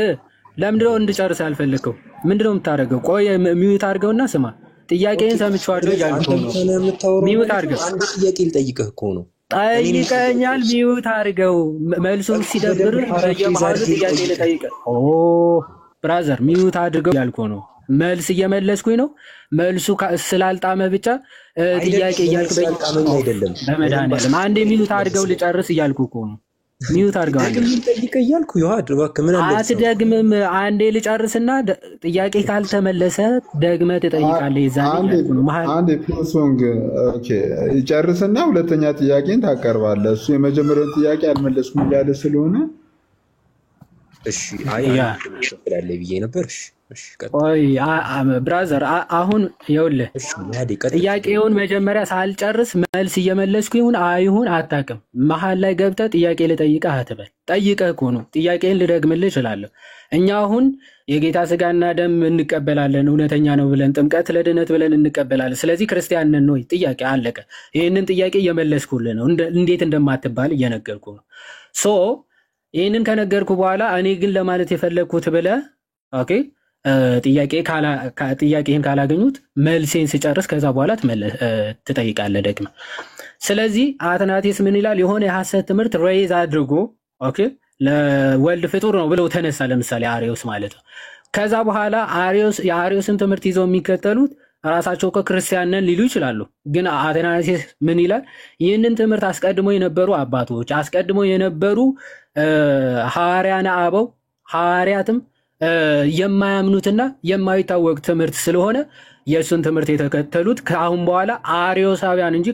Speaker 21: ለምንድነው እንድጨርስ ያልፈለከው? ምንድነው የምታደርገው? ቆይ ሚዩት አድርገውና ስማ። ጥያቄን ሰምቼዋለሁ እያልኩ ነው። ሚዩት አድርገው።
Speaker 20: አንድ ጥያቄ ልጠይቅህ እኮ ነው።
Speaker 21: ጠይቀኛል። ሚዩት አድርገው። መልሱ ሲደብር በየመሃሉ ጥያቄ ልጠይቅህ። ብራዘር ሚዩት አድርገው ያልኩ ነው። መልስ እየመለስኩኝ ነው። መልሱ ስላልጣመ ብቻ ጥያቄ እያልክ በመድኃኒዓለም አንዴ ሚዩት አድርገው ልጨርስ እያልኩ እኮ ነው። ሚዩት አድርገው
Speaker 20: ጠይቀህ እያልኩ ዮሐድ እባክህ ምን አለ
Speaker 21: አትደግምም። አንዴ ልጨርስና ጥያቄ ካልተመለሰ ደግመህ ትጠይቃለህ። ይዛኔ
Speaker 22: አንዴ ፕሮሶንግ ኦኬ ይጨርስና ሁለተኛ ጥያቄን ታቀርባለህ። እሱ የመጀመሪያውን ጥያቄ አልመለስኩም እያለ ስለሆነ
Speaker 20: እሺ አይ ይችላል ብዬ ነበር። እሺ
Speaker 21: ቆይ ብራዘር አሁን ይኸውልህ ጥያቄውን መጀመሪያ ሳልጨርስ መልስ እየመለስኩ ይሁን አይሁን አታውቅም። መሀል ላይ ገብተህ ጥያቄ ልጠይቅህ አትበል። ጠይቀህ እኮ ነው ጥያቄን ልደግምልህ እችላለሁ። እኛ አሁን የጌታ ስጋና ደም እንቀበላለን እውነተኛ ነው ብለን ጥምቀት ለድነት ብለን እንቀበላለን። ስለዚህ ክርስቲያን ነን ወይ? ጥያቄ አለቀ። ይህንን ጥያቄ እየመለስኩልህ ነው፣ እንዴት እንደማትባል እየነገርኩ ነው። ሶ ይህንን ከነገርኩ በኋላ እኔ ግን ለማለት የፈለግኩት ብለህ ኦኬ ጥያቄህን ካላገኙት መልሴን ስጨርስ ከዛ በኋላ ትጠይቃለህ ደግመህ። ስለዚህ አትናቴስ ምን ይላል? የሆነ የሐሰት ትምህርት ሬይዝ አድርጎ ኦኬ ለወልድ ፍጡር ነው ብለው ተነሳ። ለምሳሌ አሪዮስ ማለት ነው። ከዛ በኋላ የአሪዮስን ትምህርት ይዘው የሚከተሉት ራሳቸው ክርስቲያን ነን ሊሉ ይችላሉ። ግን አትናቴስ ምን ይላል? ይህንን ትምህርት አስቀድሞ የነበሩ አባቶች አስቀድሞ የነበሩ ሐዋርያነ አበው ሐዋርያትም የማያምኑትና የማይታወቅ ትምህርት ስለሆነ የእሱን ትምህርት የተከተሉት ከአሁን በኋላ አሪዮሳውያን እንጂ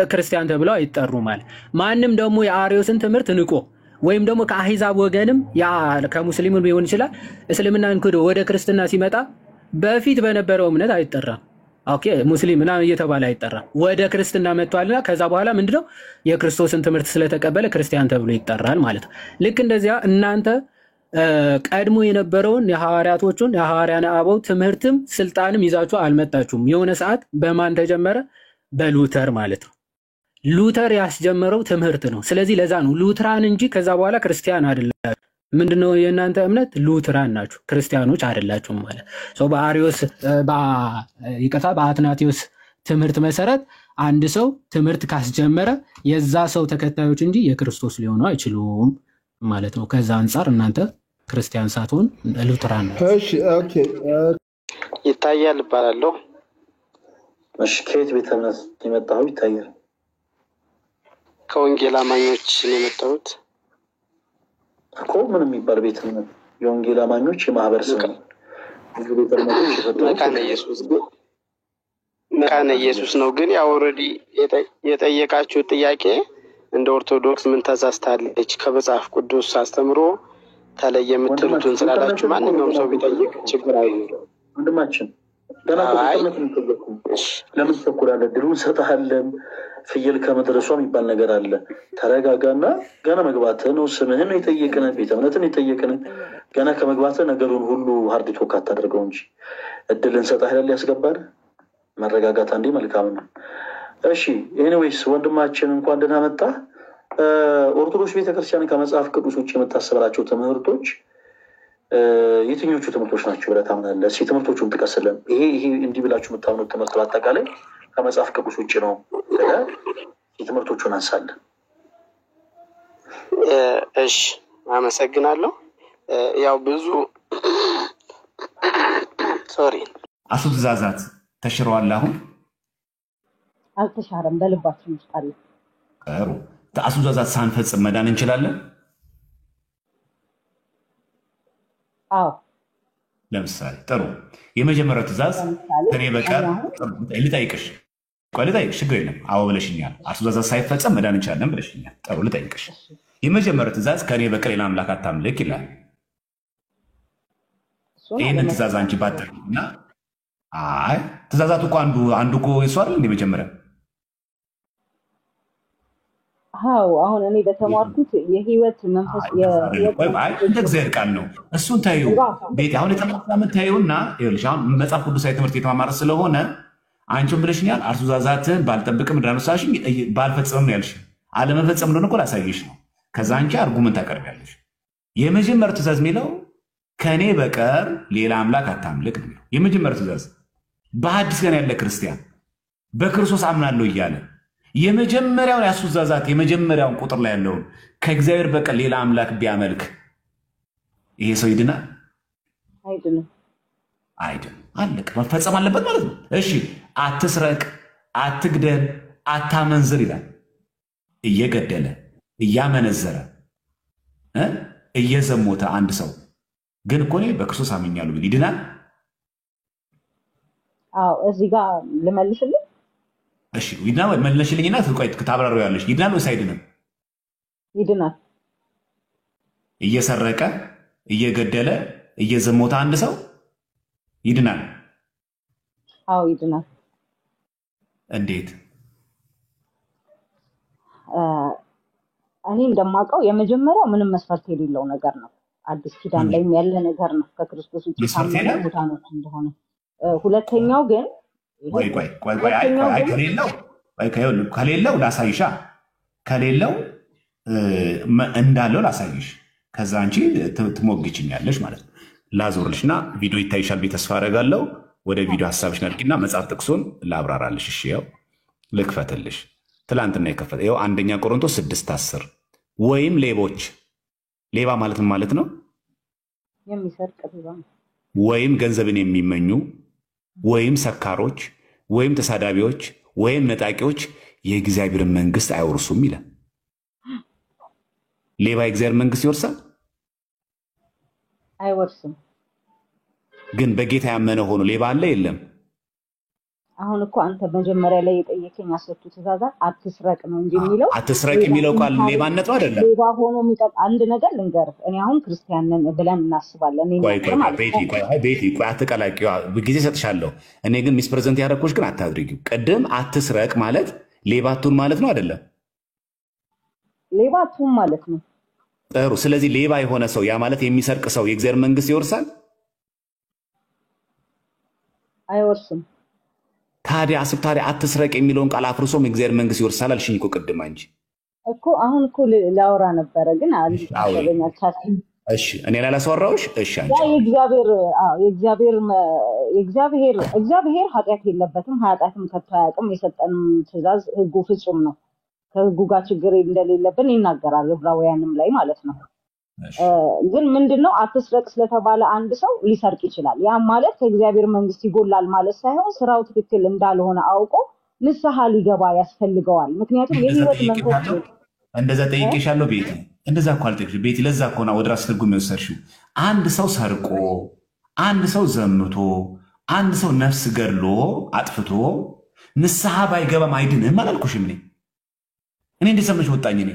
Speaker 21: ክርስቲያን ተብለው አይጠሩም ማለት። ማንም ደግሞ የአሪዮስን ትምህርት ንቆ ወይም ደግሞ ከአሂዛብ ወገንም ከሙስሊሙም ሊሆን ይችላል እስልምናን ክዶ ወደ ክርስትና ሲመጣ በፊት በነበረው እምነት አይጠራም። ኦኬ ሙስሊም እና እየተባለ አይጠራም። ወደ ክርስትና መጥቷልና ከዛ በኋላ ምንድነው የክርስቶስን ትምህርት ስለተቀበለ ክርስቲያን ተብሎ ይጠራል ማለት ነው። ልክ እንደዚያ እናንተ ቀድሞ የነበረውን የሐዋርያቶቹን የሐዋርያነ አበው ትምህርትም ስልጣንም ይዛችሁ አልመጣችሁም። የሆነ ሰዓት በማን ተጀመረ? በሉተር ማለት ነው። ሉተር ያስጀመረው ትምህርት ነው። ስለዚህ ለዛ ነው ሉትራን እንጂ ከዛ በኋላ ክርስቲያን አይደላችሁ። ምንድነው የእናንተ እምነት? ሉትራን ናችሁ፣ ክርስቲያኖች አይደላችሁም ማለት ሶ በአትናቴዎስ ትምህርት መሰረት አንድ ሰው ትምህርት ካስጀመረ የዛ ሰው ተከታዮች እንጂ የክርስቶስ ሊሆኑ አይችሉም ማለት ነው። ከዛ አንፃር እናንተ ክርስቲያን ሳትሆን ሉትራን ነው።
Speaker 22: እሺ ኦኬ
Speaker 1: ይታያል እባላለሁ።
Speaker 13: እሺ ከየት ቤተ እምነት የመጣው? ይታያል
Speaker 1: ከወንጌል አማኞች ነው የመጣሁት
Speaker 13: እኮ። ምን የሚባል ቤተ እምነት? የወንጌል አማኞች የማህበረሰብ ነው። ብዙ ቤተ እምነቶች የተፈጠሩት
Speaker 1: መካነ ኢየሱስ ነው። ግን ያው ኦልሬዲ የጠየቃችሁ ጥያቄ እንደ ኦርቶዶክስ ምን ተዛዝታለች ከመጽሐፍ ቅዱስ አስተምሮ ተለየ የምትሉትን ስላላችሁ ማንኛውም ሰው ቢጠይቅ ችግር አይኖርም።
Speaker 13: ወንድማችን ገና ከመጥመት እንጠየቁ። ለምን ተኩራለህ? ድሩን ሰጣለን ፍየል ከመድረሷ የሚባል ነገር አለ። ተረጋጋና ገና መግባትህ ነው። ስምህን የጠየቅን ቤተ እምነትን የጠየቅን ገና ከመግባትህ ነገሩን ሁሉ ሀርድ ቶክ አታደርገው እንጂ እድል እንሰጥህ አይደል? ያስገባል። መረጋጋት አንዴ መልካም ነው። እሺ ኤኒዌይስ ወንድማችን እንኳን ደህና መጣ። ኦርቶዶክስ ቤተክርስቲያን ከመጽሐፍ ቅዱስ ውጭ የምታስበላቸው ትምህርቶች የትኞቹ ትምህርቶች ናቸው ብለህ ታምናለህ? እስኪ ትምህርቶቹን ጥቀስልን። ይሄ እንዲህ ብላችሁ የምታምኑት ትምህርት በአጠቃላይ ከመጽሐፍ ቅዱስ ውጭ ነው ብለህ የትምህርቶቹን አንሳለን።
Speaker 1: እሺ አመሰግናለሁ። ያው ብዙ
Speaker 2: አስሩ ትእዛዛት ተሽረዋል። አሁን
Speaker 9: አልተሻረም፣ በልባችን ውስጥ አለ።
Speaker 2: ጥሩ። አስሩ ትእዛዛት ሳንፈጽም መዳን እንችላለን?
Speaker 9: አዎ።
Speaker 2: ለምሳሌ ጥሩ። የመጀመሪያው ትእዛዝ ከኔ በቀር ልጠይቅሽ፣ ችግር የለም። አዎ ብለሽኛል። አስሩ ትእዛዛት ሳይፈጸም መዳን እንችላለን ብለሽኛል። ጥሩ ልጠይቅሽ። የመጀመሪያው ትእዛዝ ከኔ በቀር ሌላ አምላክ አታምልክ ይላል። ይህንን ትእዛዝ አንቺ ባጠርና አይ ትእዛዛቱ እኮ አንዱ እኮ እሱ አይደል እንደ መጀመሪያ?
Speaker 9: አዎ አሁን እኔ በተማርኩት የህይወት መንፈስ
Speaker 2: እንደ እግዚአብሔር ቃል ነው። እሱን ታዩ ቤት አሁን የተማርኩት ታዩና ይኸውልሽ፣ አሁን መጽሐፍ ቅዱሳዊ ትምህርት የተማማረ ስለሆነ አንቺም ብለሽኛል። አስሩ ትእዛዛትን ባልጠብቅም እንዳነሳሽ ባልፈጽምም ነው ያልሽ። አለመፈጸም እንደሆነ እኮ ላሳየሽ ነው። ከዛ አንቺ አርጉመንት ታቀርቢያለሽ። የመጀመሪያው ትእዛዝ የሚለው ከኔ በቀር ሌላ አምላክ አታምልክ ነው። የመጀመሪያው ትእዛዝ በሐዲስ ኪዳን ያለ ክርስቲያን በክርስቶስ አምናለሁ እያለ የመጀመሪያውን የአስሩ ትእዛዛት የመጀመሪያውን ቁጥር ላይ ያለውን ከእግዚአብሔር በቀር ሌላ አምላክ ቢያመልክ ይሄ ሰው ይድናል?
Speaker 9: አይድንም።
Speaker 2: አለቀ። መፈጸም አለበት ማለት ነው። እሺ አትስረቅ፣ አትግደል፣ አታመንዝር ይላል። እየገደለ እያመነዘረ እየዘሞተ አንድ ሰው ግን እኮ እኔ በክርስቶስ አምኛለሁ ቢል ይድናል?
Speaker 9: አዎ እዚህ ጋር ልመልስልኝ።
Speaker 2: እሺ ይድናል ወይ? መልሽልኝና ታብራሪው ያለሽ ይድናል ወይስ አይድንም?
Speaker 9: ይድናል።
Speaker 2: እየሰረቀ እየገደለ እየዘሞተ አንድ ሰው ይድናል?
Speaker 4: አዎ ይድናል።
Speaker 2: እንዴት?
Speaker 4: እኔ እንደማውቀው የመጀመሪያው ምንም መስፈርት የሌለው ነገር ነው። አዲስ ኪዳን ላይም ያለ ነገር ነው ከክርስቶስ ውጭ ታመነ ሙታኖች እንደሆነ። ሁለተኛው ግን
Speaker 2: ከሌለው ላሳይሻ ከሌለው እንዳለው ላሳይሽ ከዛ አንቺ ትሞግችኛለሽ ማለት ነው። ላዞርልሽና ቪዲዮ ይታይሻል ብዬ ተስፋ አደርጋለሁ። ወደ ቪዲዮ ሀሳብሽ ነድቂና መጽሐፍ ጥቅሱን ላብራራልሽ። እሺ ያው ልክፈትልሽ። ትላንትና የከፈተ ይኸው አንደኛ ቆሮንቶስ 6:10 ወይም ሌቦች። ሌባ ማለት ምን ማለት ነው?
Speaker 4: የሚሰርቅ ሌባ
Speaker 2: ወይም ገንዘብን የሚመኙ ወይም ሰካሮች ወይም ተሳዳቢዎች ወይም ነጣቂዎች የእግዚአብሔርን መንግስት አይወርሱም ይላል። ሌባ የእግዚአብሔር መንግስት ይወርሳል?
Speaker 4: አይወርስም።
Speaker 2: ግን በጌታ ያመነ ሆኖ ሌባ አለ የለም?
Speaker 4: አሁን እኮ አንተ መጀመሪያ ላይ የጠየቀኝ 10ቱ ትእዛዛት አትስረቅ ነው እንጂ የሚለው
Speaker 2: አትስረቅ የሚለው ቃል ሌባነት ነው አይደለም?
Speaker 4: ሌባ ሆኖ የሚጠቅ አንድ ነገር ልንገርህ። እኔ አሁን ክርስቲያን ነን ብለን እናስባለን።
Speaker 2: ቤቲ ቆይ አትቀላቂዋ፣ ጊዜ ሰጥሻለሁ። እኔ ግን ሚስ ፕሬዘንት ያደረኩሽ ግን አታድርጊው። ቅድም አትስረቅ ማለት ሌባቱን ማለት ነው አይደለም?
Speaker 4: ሌባቱን ማለት ነው።
Speaker 2: ጥሩ። ስለዚህ ሌባ የሆነ ሰው ያ ማለት የሚሰርቅ ሰው የእግዚአብሔር መንግስት ይወርሳል?
Speaker 4: አይወርስም።
Speaker 2: ታዲያ አትስረቅ የሚለውን ቃል አፍርሶም የእግዚአብሔር መንግስት ይወርሳል አልሽኝ እኮ ቅድም አንቺ
Speaker 4: እኮ። አሁን እኮ ላወራ ነበረ ግን አልተሰበኛል ታስቢ።
Speaker 2: እሺ እኔ ላይ ላስወራውሽ። እሺ አንቺ እግዚአብሔር ኃጢአት የለበትም፣ ኃጢአትም ከቶ አያውቅም። የሰጠን ትእዛዝ ህጉ ፍጹም ነው። ከህጉ ጋር ችግር እንደሌለብን ይናገራል ዕብራውያንም ላይ ማለት ነው። ግን ምንድነው አትስረቅ ስለተባለ አንድ ሰው ሊሰርቅ ይችላል። ያ ማለት ከእግዚአብሔር መንግስት ይጎላል ማለት ሳይሆን ስራው ትክክል እንዳልሆነ አውቆ ንስሐ ሊገባ ያስፈልገዋል። ምክንያቱም የህይወት መንፈስ ነው። እንደዛ ጠይቄሻለሁ ቤቲ። እንደዛ እኮ አልጠይቅሽም ቤቲ። ለዛ እኮ ነው ወደ ራስ ትርጉም የወሰድሽው። አንድ ሰው ሰርቆ፣ አንድ ሰው ዘምቶ፣ አንድ ሰው ነፍስ ገድሎ አጥፍቶ ንስሐ ባይገባም አይድንም አላልኩሽም? እኔ እንደሰማሽ ወጣኝ። እኔ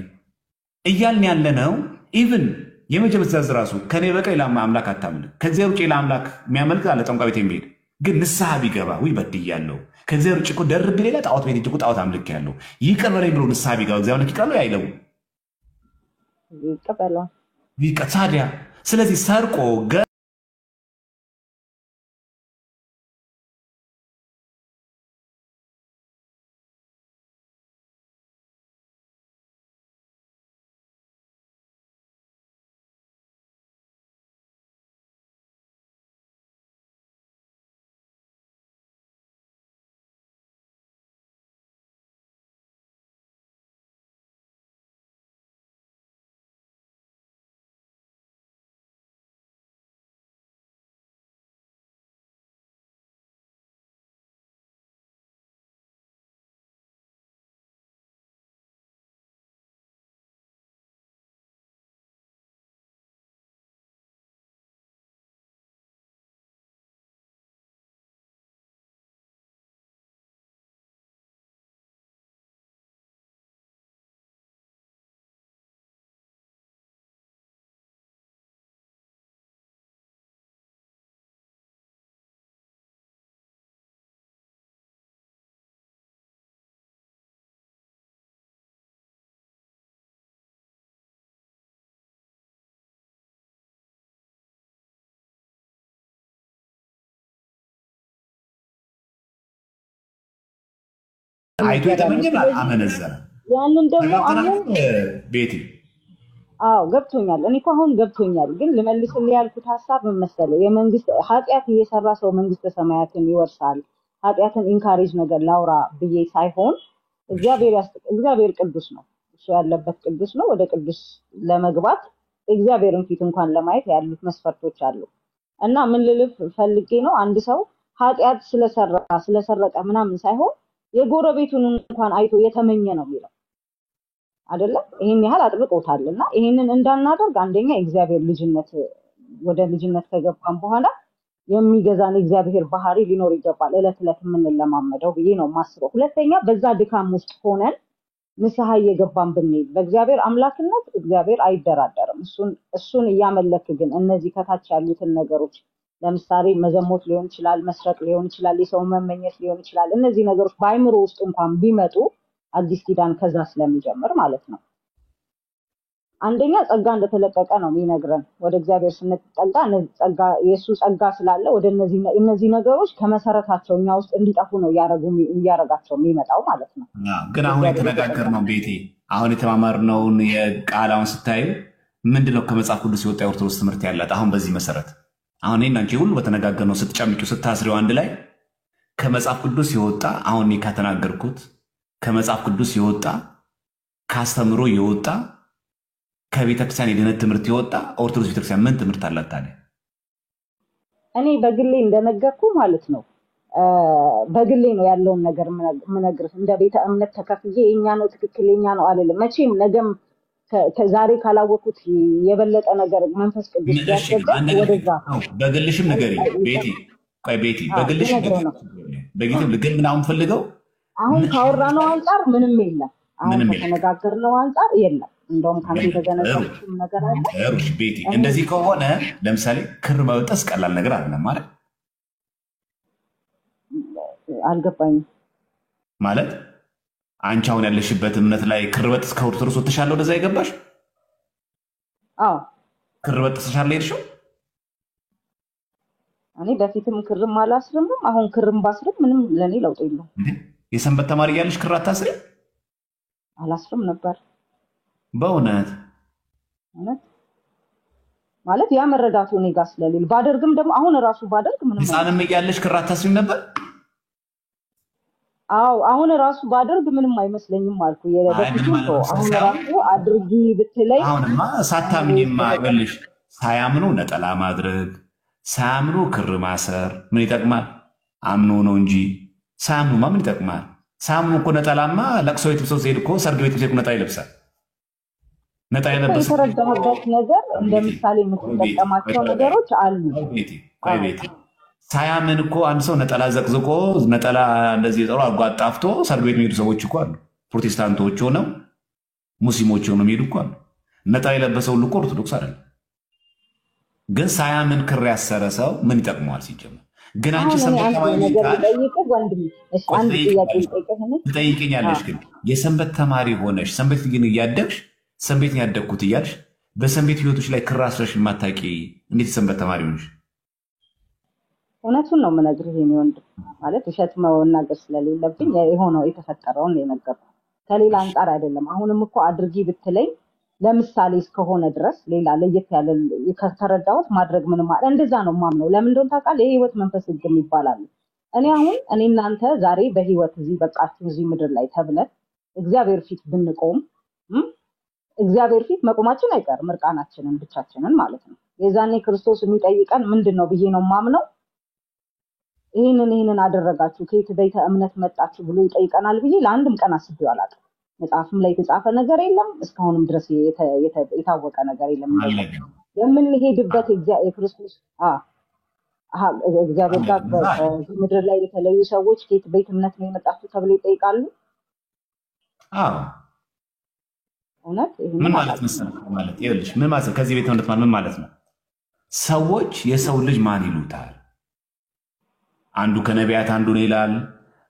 Speaker 2: እያልን ያለነው ኢቭን የመጀመሪያ ትእዛዝ ራሱ ከኔ በቀር ሌላ አምላክ አታምልክ፣ ከእግዚአብሔር ውጭ ሌላ አምላክ የሚያመልክ አለ ጠንቋይ ቤት የሚሄድ ግን ንስሐ ቢገባ ውይ በድያለሁ፣ ከእግዚአብሔር ውጭ እኮ ደርብ ሌላ ጣዖት ቤት እኮ ጣዖት አምልክ ያለው ይቅር በለኝ ብሎ ንስሐ ቢገባ እግዚአብሔር ይቅር አይለው? ይቀበላል። ታዲያ ስለዚህ ሰርቆ አይቶ የተመኘ አመነዘረ።
Speaker 4: ያንን ደግሞ አሁን
Speaker 2: ቤቲ
Speaker 4: ገብቶኛል። እኔ እኮ አሁን ገብቶኛል። ግን ልመልስልህ ያልኩት ሀሳብ ምን መሰለህ? የመንግስት ኃጢአት እየሰራ ሰው መንግስተ ሰማያትን ይወርሳል። ኃጢአትን ኢንካሬጅ ነገር ላውራ ብዬ ሳይሆን እግዚአብሔር ቅዱስ ነው። እሱ ያለበት ቅዱስ ነው። ወደ ቅዱስ ለመግባት እግዚአብሔርን ፊት እንኳን ለማየት ያሉት መስፈርቶች አሉ። እና ምን ልልፍ ፈልጌ ነው፣ አንድ ሰው ኃጢአት ስለሰረቀ ምናምን ሳይሆን የጎረቤቱን እንኳን አይቶ የተመኘ ነው የሚለው አይደለ? ይሄን ያህል አጥብቆታልና ይሄንን እንዳናደርግ አንደኛ የእግዚአብሔር ልጅነት ወደ ልጅነት ከገባን በኋላ የሚገዛን እግዚአብሔር ባህሪ ሊኖር ይገባል። እለት እለት የምንለማመደው ብዬ ነው ማስበው። ሁለተኛ በዛ ድካም ውስጥ ሆነን ንስሐ እየገባን ብንሄድ በእግዚአብሔር አምላክነት እግዚአብሔር አይደራደርም። እሱን እያመለክ ግን እነዚህ ከታች ያሉትን ነገሮች ለምሳሌ መዘሞት ሊሆን ይችላል፣ መስረቅ ሊሆን ይችላል፣ የሰው መመኘት ሊሆን ይችላል። እነዚህ ነገሮች በአይምሮ ውስጥ እንኳን ቢመጡ አዲስ ኪዳን ከዛ ስለሚጀምር ማለት ነው። አንደኛ ጸጋ እንደተለቀቀ ነው የሚነግረን። ወደ እግዚአብሔር ስንጠጋ ጸጋ የሱ ጸጋ ስላለ ወደ እነዚህ ነገሮች ከመሰረታቸው እኛ ውስጥ እንዲጠፉ ነው እያረጋቸው የሚመጣው ማለት ነው።
Speaker 2: ግን አሁን የተነጋገርነው ቤቴ አሁን የተማማርነውን የቃላውን ስታዩ ምንድነው ከመጽሐፍ ቅዱስ የወጣ የኦርቶዶክስ ትምህርት ያላት? አሁን በዚህ መሰረት አሁን እኔና አንቺ ሁሉ በተነጋገርነው ስትጨምቂው ስታስሪው አንድ ላይ ከመጽሐፍ ቅዱስ የወጣ አሁን እኔ ከተናገርኩት ከመጽሐፍ ቅዱስ የወጣ ካስተምሮ የወጣ ከቤተክርስቲያን የድነት ትምህርት የወጣ ኦርቶዶክስ ቤተክርስቲያን ምን ትምህርት አላት ታዲያ?
Speaker 4: እኔ በግሌ እንደነገርኩ ማለት ነው በግሌ ነው ያለውን ነገር ምነግርህ። እንደ ቤተ እምነት ተከፍዬ የኛ ነው ትክክል የኛ ነው አይደለም። መቼም ነገም ከዛሬ ካላወቁት የበለጠ ነገር መንፈስ ቅዱስ ያስገባል ወደዛ።
Speaker 2: በግልሽም ንገሪኝ ቤቲ። ቆይ ቤቲ በግልሽ በግልሽም ግን ምን አሁን ፈልገው
Speaker 4: አሁን ካወራነው አንፃር ምንም የለም። አሁን ከተነጋገርነው አንፃር የለም። እንደውም ካንተ የተገነዘብኩት ነገር አለ።
Speaker 2: እሩሽ ቤቲ እንደዚህ ከሆነ ለምሳሌ ክር መበጠስ ቀላል ነገር አይደለም ማለት
Speaker 4: አልገባኝም።
Speaker 2: ማለት አንቺ አሁን ያለሽበት እምነት ላይ ክር በጥስ ከኦርቶዶክስ ወጥተሻል ወደዛ ይገባሽ?
Speaker 4: አዎ
Speaker 2: ክር በጥስሻል ሄድሽው?
Speaker 4: እኔ በፊትም ክርም አላስርም፣ አሁን ክርም ባስርም ምንም ለኔ ለውጥ የለውም።
Speaker 2: የሰንበት ተማሪ ያለሽ ክር አታስሪ?
Speaker 4: አላስርም ነበር።
Speaker 2: በእውነት
Speaker 4: ማለት ያ መረዳቱ እኔ ጋር ስለሌለ ባደርግም ደግሞ አሁን ራሱ ባደርግ ምንም
Speaker 2: ህፃንም እያለሽ ክር አታስሪም ነበር?
Speaker 4: አዎ አሁን ራሱ ባደርግ ምንም አይመስለኝም አልኩ። የበፊቱ አሁን ራሱ አድርጊ ብትለኝ
Speaker 2: አሁንማ ሳታምኝማ ይኸውልሽ ሳያምኑ ነጠላ ማድረግ ሳያምኑ ክር ማሰር ምን ይጠቅማል? አምኖ ነው እንጂ ሳያምኑማ ምን ይጠቅማል? ሳያምኑ እኮ ነጠላማ ለቅሶ ቤት ሰው ሲሄድ እኮ ሰርግ ቤት ሲሄድ ነጠላ ይለብሳል። ነጠላ የለበሰ
Speaker 4: የተረዳሁበት ነገር እንደ ምሳሌ የምትጠቀማቸው ነገሮች አሉ።
Speaker 2: ቆይ ቤቲ ሳያምን እኮ አንድ ሰው ነጠላ ዘቅዝቆ ነጠላ እንደዚህ የጠሩ አርጎ አጣፍቶ ሰርግ ቤት የሚሄዱ ሰዎች እኮ አሉ። ፕሮቴስታንቶች ሆነው ሙስሊሞች ሆነው የሚሄዱ እኮ አሉ። ነጠላ የለበሰው ሁሉ እኮ ኦርቶዶክስ አይደለም። ግን ሳያምን ክር ያሰረ ሰው ምን ይጠቅመዋል ሲጀመር? ግን አንቺ ሰንበት ትጠይቀኛለሽ። ግን የሰንበት ተማሪ ሆነሽ ሰንበት ግን እያደግሽ ሰንበት ያደግኩት እያልሽ በሰንበት ህይወቶች ላይ ክር አስረሽ የማታውቂ እንዴት ሰንበት ተማሪ ሆነሽ?
Speaker 4: እውነቱን ነው የምነግርህ የኔ ወንድም። ማለት ውሸት መናገር ስለሌለብኝ የሆነው የተፈጠረውን የነገርኩህ ከሌላ አንጻር አይደለም። አሁንም እኮ አድርጊ ብትለኝ ለምሳሌ እስከሆነ ድረስ ሌላ ለየት ያለ ከተረዳሁት ማድረግ ምንም ማለት እንደዛ ነው ማምነው። ለምን እንደሆነ ታውቃለህ? የህይወት መንፈስ ህግ ይባላል። እኔ እናንተ ዛሬ በህይወት እዚህ በቃችሁ እዚህ ምድር ላይ ተብለን እግዚአብሔር ፊት ብንቆም እግዚአብሔር ፊት መቆማችን አይቀርም፣ እርቃናችንን ብቻችንን ማለት ነው። የዛኔ ክርስቶስ የሚጠይቀን ምንድነው ብዬ ነው ማምነው። ይሄንን አደረጋችሁ ከየት ቤተ እምነት መጣችሁ ብሎ ይጠይቀናል ብዬ ለአንድም ቀን አስቤው አላውቅም። መጽሐፍም ላይ የተጻፈ ነገር የለም፣ እስካሁንም ድረስ የታወቀ ነገር የለም። የምንሄድበት የክርስቶስ እግዚአብሔር ጋር በዚህ ምድር ላይ የተለዩ ሰዎች ከየት ቤተ እምነት ነው የመጣችሁ ተብሎ ይጠይቃሉ። እውነት
Speaker 2: ምን ማለት መሰለህ? ማለት ይኸውልሽ ምን ማለት ከዚህ ቤተ እምነት ምን ማለት ነው? ሰዎች የሰው ልጅ ማን ይሉታል? አንዱ ከነቢያት አንዱ ነው ይላል፣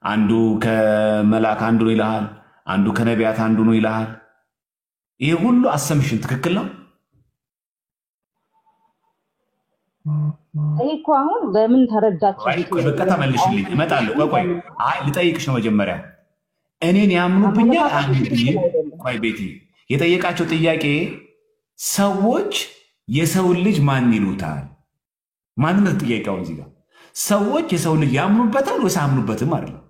Speaker 2: አንዱ ከመላክ አንዱ ነው ይላል፣ አንዱ ከነቢያት አንዱ ነው ይላል። ይሄ ሁሉ አሰምሽን ትክክል ነው?
Speaker 4: ይሄ እኮ አሁን በምን ተረዳችሁ?
Speaker 2: በቃ ተመልሽልኝ እመጣለሁ። ቆይ አይ ልጠይቅሽ ነው መጀመሪያ እኔን ያምኑብኛል። ቆይ ቤቲ የጠየቃቸው ጥያቄ ሰዎች የሰውን ልጅ ማን ይሉታል? ማንነት ጥያቄው እዚህ ጋር ሰዎች የሰው ልጅ ያምኑበታል ወይስ አያምኑበትም አይደለም።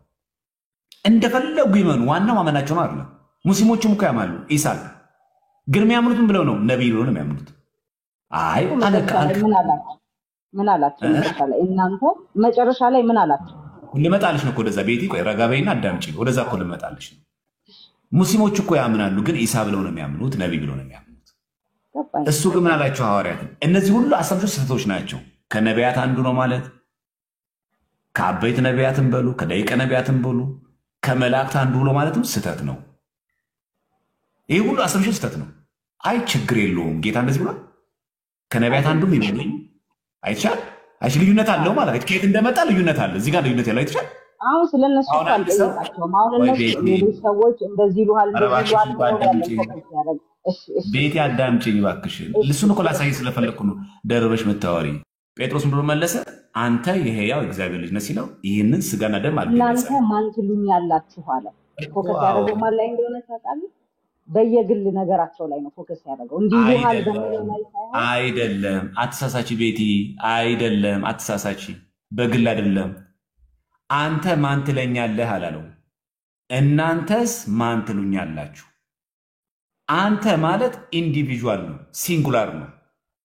Speaker 2: እንደፈለጉ ይመኑ፣ ዋናው ማመናቸው ነው አይደለም። ሙስሊሞችም እኮ ያማሉ ኢሳን ግን የሚያምኑትም ብለው ነው ነብይ ብለው ነው የሚያምኑት። አይ
Speaker 4: ምን አላችሁ እናንተ መጨረሻ ላይ ምን አላችሁ?
Speaker 2: ልመጣልሽ ነው ወደዛ ቤቲ። ቆይ ረጋ በይና አዳምጪ። ወደዛ እኮ ልመጣልሽ ነው። ሙስሊሞች እኮ ያምናሉ፣ ግን ኢሳ ብለው ነው የሚያምኑት፣ ነብይ ብለው ነው የሚያምኑት። እሱ ግን ምን አላቸው ሐዋርያትን? እነዚህ ሁሉ አሳብሾች ስህተቶች ናቸው። ከነቢያት አንዱ ነው ማለት ከአበይት ነቢያትን በሉ ከደቂቀ ነቢያትን በሉ ከመላእክት አንዱ ብሎ ማለትም ስህተት ነው። ይሄ ሁሉ አሰምሽን ስህተት ነው። አይ ችግር የለውም ጌታ እንደዚህ ብሏል ከነቢያት አንዱም ይበልኝ አይቻል አይሽ ልዩነት አለው ማለት ከየት እንደመጣ ልዩነት አለ። እዚህ ጋር ልዩነት ያለው አይቻል
Speaker 4: አሁን ስለነሱ አልጠየቃቸውም። አሁን እነሱ ሌሎች ሰዎች እንደዚህ ይሉሃል
Speaker 2: ቤቴ አዳምጪኝ እባክሽ። እሱን እኮ ላሳይ ስለፈለኩ ነው። ደርበሽ መታወሪ ጴጥሮስ ብሎ መለሰ አንተ የሕያው እግዚአብሔር ልጅ ነህ ሲለው ይህንን ስጋና ደም አልገለጸም።
Speaker 4: እናንተ ማን ትሉኛላችሁ አለ። ፎከስ ያደረገው ማን ላይ እንደሆነ ታውቃለህ? በየግል ነገራቸው ላይ ነው ፎከስ ያደረገው። እንዲህ ይሉሃል በሚለው ላይ ሳይሆን
Speaker 2: አይደለም። አትሳሳቺ ቤቲ፣ አይደለም አትሳሳቺ። በግል አይደለም። አንተ ማን ትለኛለህ አላለው። እናንተስ ማን ትሉኛላችሁ? አንተ ማለት ኢንዲቪጁዋል ነው፣ ሲንጉላር ነው።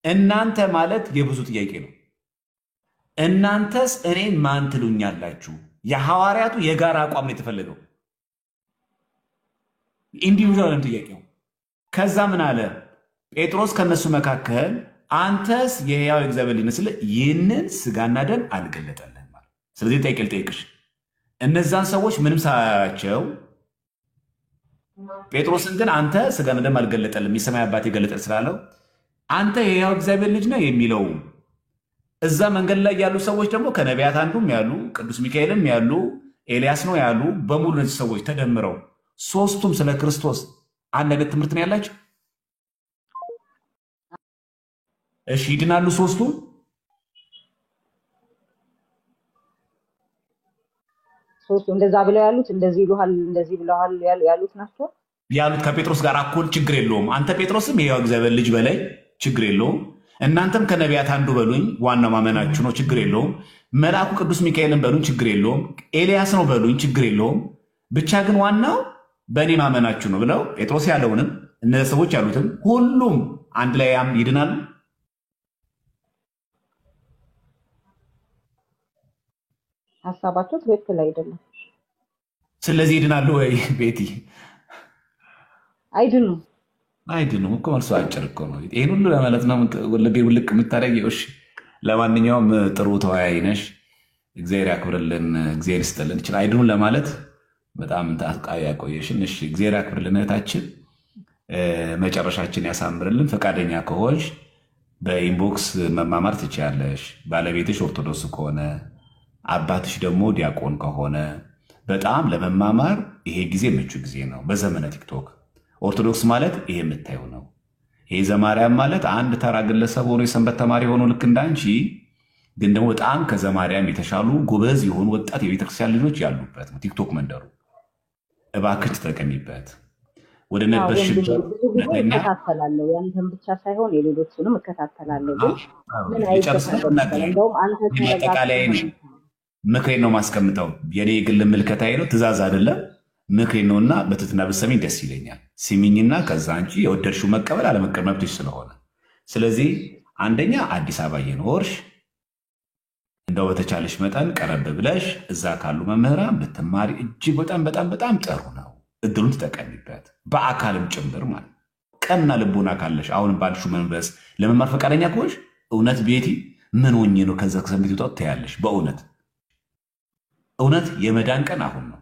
Speaker 2: እናንተ ማለት የብዙ ጥያቄ ነው። እናንተስ እኔን ማን ትሉኛላችሁ? የሐዋርያቱ የጋራ አቋም ነው የተፈለገው። ኢንዲቪጁዋል ነው ጥያቄው። ከዛ ምን አለ ጴጥሮስ ከነሱ መካከል አንተስ የሕያው እግዚአብሔር ልጅ ነህ ሲል ይህንን ስጋና ደም አልገለጠልህም ማለት። ስለዚህ ጠይቄ ልጠይቅሽ እነዛን ሰዎች ምንም ሳያቸው ጴጥሮስን ግን አንተ ስጋና ደም አልገለጠልም የሰማይ አባት የገለጠል ስላለው አንተ የሕያው እግዚአብሔር ልጅ ነህ የሚለው እዛ መንገድ ላይ ያሉ ሰዎች ደግሞ ከነቢያት አንዱም ያሉ ቅዱስ ሚካኤልም ያሉ ኤልያስ ነው ያሉ በሙሉ እነዚህ ሰዎች ተደምረው ሶስቱም ስለ ክርስቶስ አንድ አይነት ትምህርት ነው ያላቸው። እሺ ይድናሉ ሶስቱም?
Speaker 4: ሶስቱ እንደዛ ብለው ያሉት እንደዚህ ይሉሃል እንደዚህ ብለዋል ያሉት ናቸው
Speaker 2: ያሉት ከጴጥሮስ ጋር እኩል ችግር የለውም። አንተ ጴጥሮስም የሕያው እግዚአብሔር ልጅ በላይ ችግር የለውም። እናንተም ከነቢያት አንዱ በሉኝ ዋናው ማመናችሁ ነው ችግር የለውም። መልአኩ ቅዱስ ሚካኤልን በሉኝ ችግር የለውም። ኤልያስ ነው በሉኝ ችግር የለውም። ብቻ ግን ዋናው በእኔ ማመናችሁ ነው ብለው ጴጥሮስ ያለውንም እነዚህ ሰዎች ያሉትም ሁሉም አንድ ላይ ይድናሉ።
Speaker 4: ሀሳባቸው ትክክል አይደለም።
Speaker 2: ስለዚህ ይድናሉ ወይ ቤቲ? አይድኑም እኮ መልሱ አጭር እኮ ነው። ይህን ሁሉ ለማለት ነው ልቤ ውልቅ የምታደርጊው። እሺ ለማንኛውም ጥሩ ተወያይ ነሽ። እግዚአብሔር ያክብርልን፣ እግዚአብሔር ይስጥልን። ይችላል አይድኑም ለማለት በጣም ያቆየሽን። እሺ እግዚአብሔር ያክብርልን እህታችን፣ መጨረሻችን ያሳምርልን። ፈቃደኛ ከሆንሽ በኢንቦክስ መማማር ትችያለሽ። ባለቤትሽ ኦርቶዶክስ ከሆነ አባትሽ ደግሞ ዲያቆን ከሆነ በጣም ለመማማር ይሄ ጊዜ ምቹ ጊዜ ነው። በዘመነ ቲክቶክ ኦርቶዶክስ ማለት ይሄ የምታየው ነው። ይሄ ዘማርያም ማለት አንድ ተራ ግለሰብ ሆኖ የሰንበት ተማሪ ሆኖ ልክ እንዳንቺ ግን ደግሞ በጣም ከዘማርያም የተሻሉ ጎበዝ የሆኑ ወጣት የቤተክርስቲያን ልጆች ያሉበት ነው ቲክቶክ መንደሩ። እባክሽ ተጠቀሚበት። ወደ ነበርሽበት
Speaker 4: እከታተላለሁ። ያንተን ብቻ ሳይሆን የሌሎቹንም እከታተላለሁ። ግን ምን
Speaker 2: አጠቃላይ ምክሬን ነው ማስቀምጠው። የኔ የግል ምልከታዬ ነው፣ ትእዛዝ አይደለም፣ ምክሬ ነውና በትህትና ብትሰሚኝ ደስ ይለኛል። ሲሚኝና ከዛ አንቺ የወደድሽው መቀበል አለመቀበል መብትሽ ስለሆነ፣ ስለዚህ አንደኛ አዲስ አበባ እየኖርሽ እንደው በተቻለሽ መጠን ቀረብ ብለሽ እዛ ካሉ መምህራን ብትማሪ እጅግ በጣም በጣም በጣም ጥሩ ነው። እድሉን ትጠቀሚበት፣ በአካልም ጭምር ማለት ቀና ልቦና ካለሽ አሁን ባልሹ መንፈስ ለመማር ፈቃደኛ ከሆንሽ እውነት ቤቲ ምን ሆኜ ነው ከዛ ከሰንበት ወጣት ትያለሽ። በእውነት የመዳን ቀን አሁን ነው።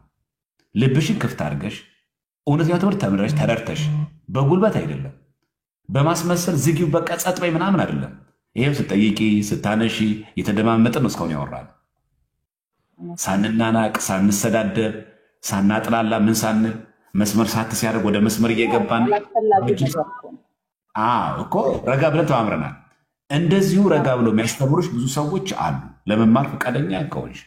Speaker 2: ልብሽን ክፍት አድርገሽ እውነተኛ ትምህርት ተምረሽ ተረድተሽ፣ በጉልበት አይደለም በማስመሰል ዝጊው በቃ ጸጥ በይ ምናምን አይደለም። ይሄም ስትጠይቂ ስታነሺ የተደማመጥን ነው እስካሁን ያወራል። ሳንናናቅ ሳንሰዳደብ ሳናጥላላ ምን ሳንል መስመር ሳት ሲያደርግ ወደ መስመር እየገባን እኮ ረጋ ብለን ተማምረናል። እንደዚሁ ረጋ ብሎ የሚያስተምሩሽ ብዙ ሰዎች አሉ ለመማር ፈቃደኛ ከሆንሽ።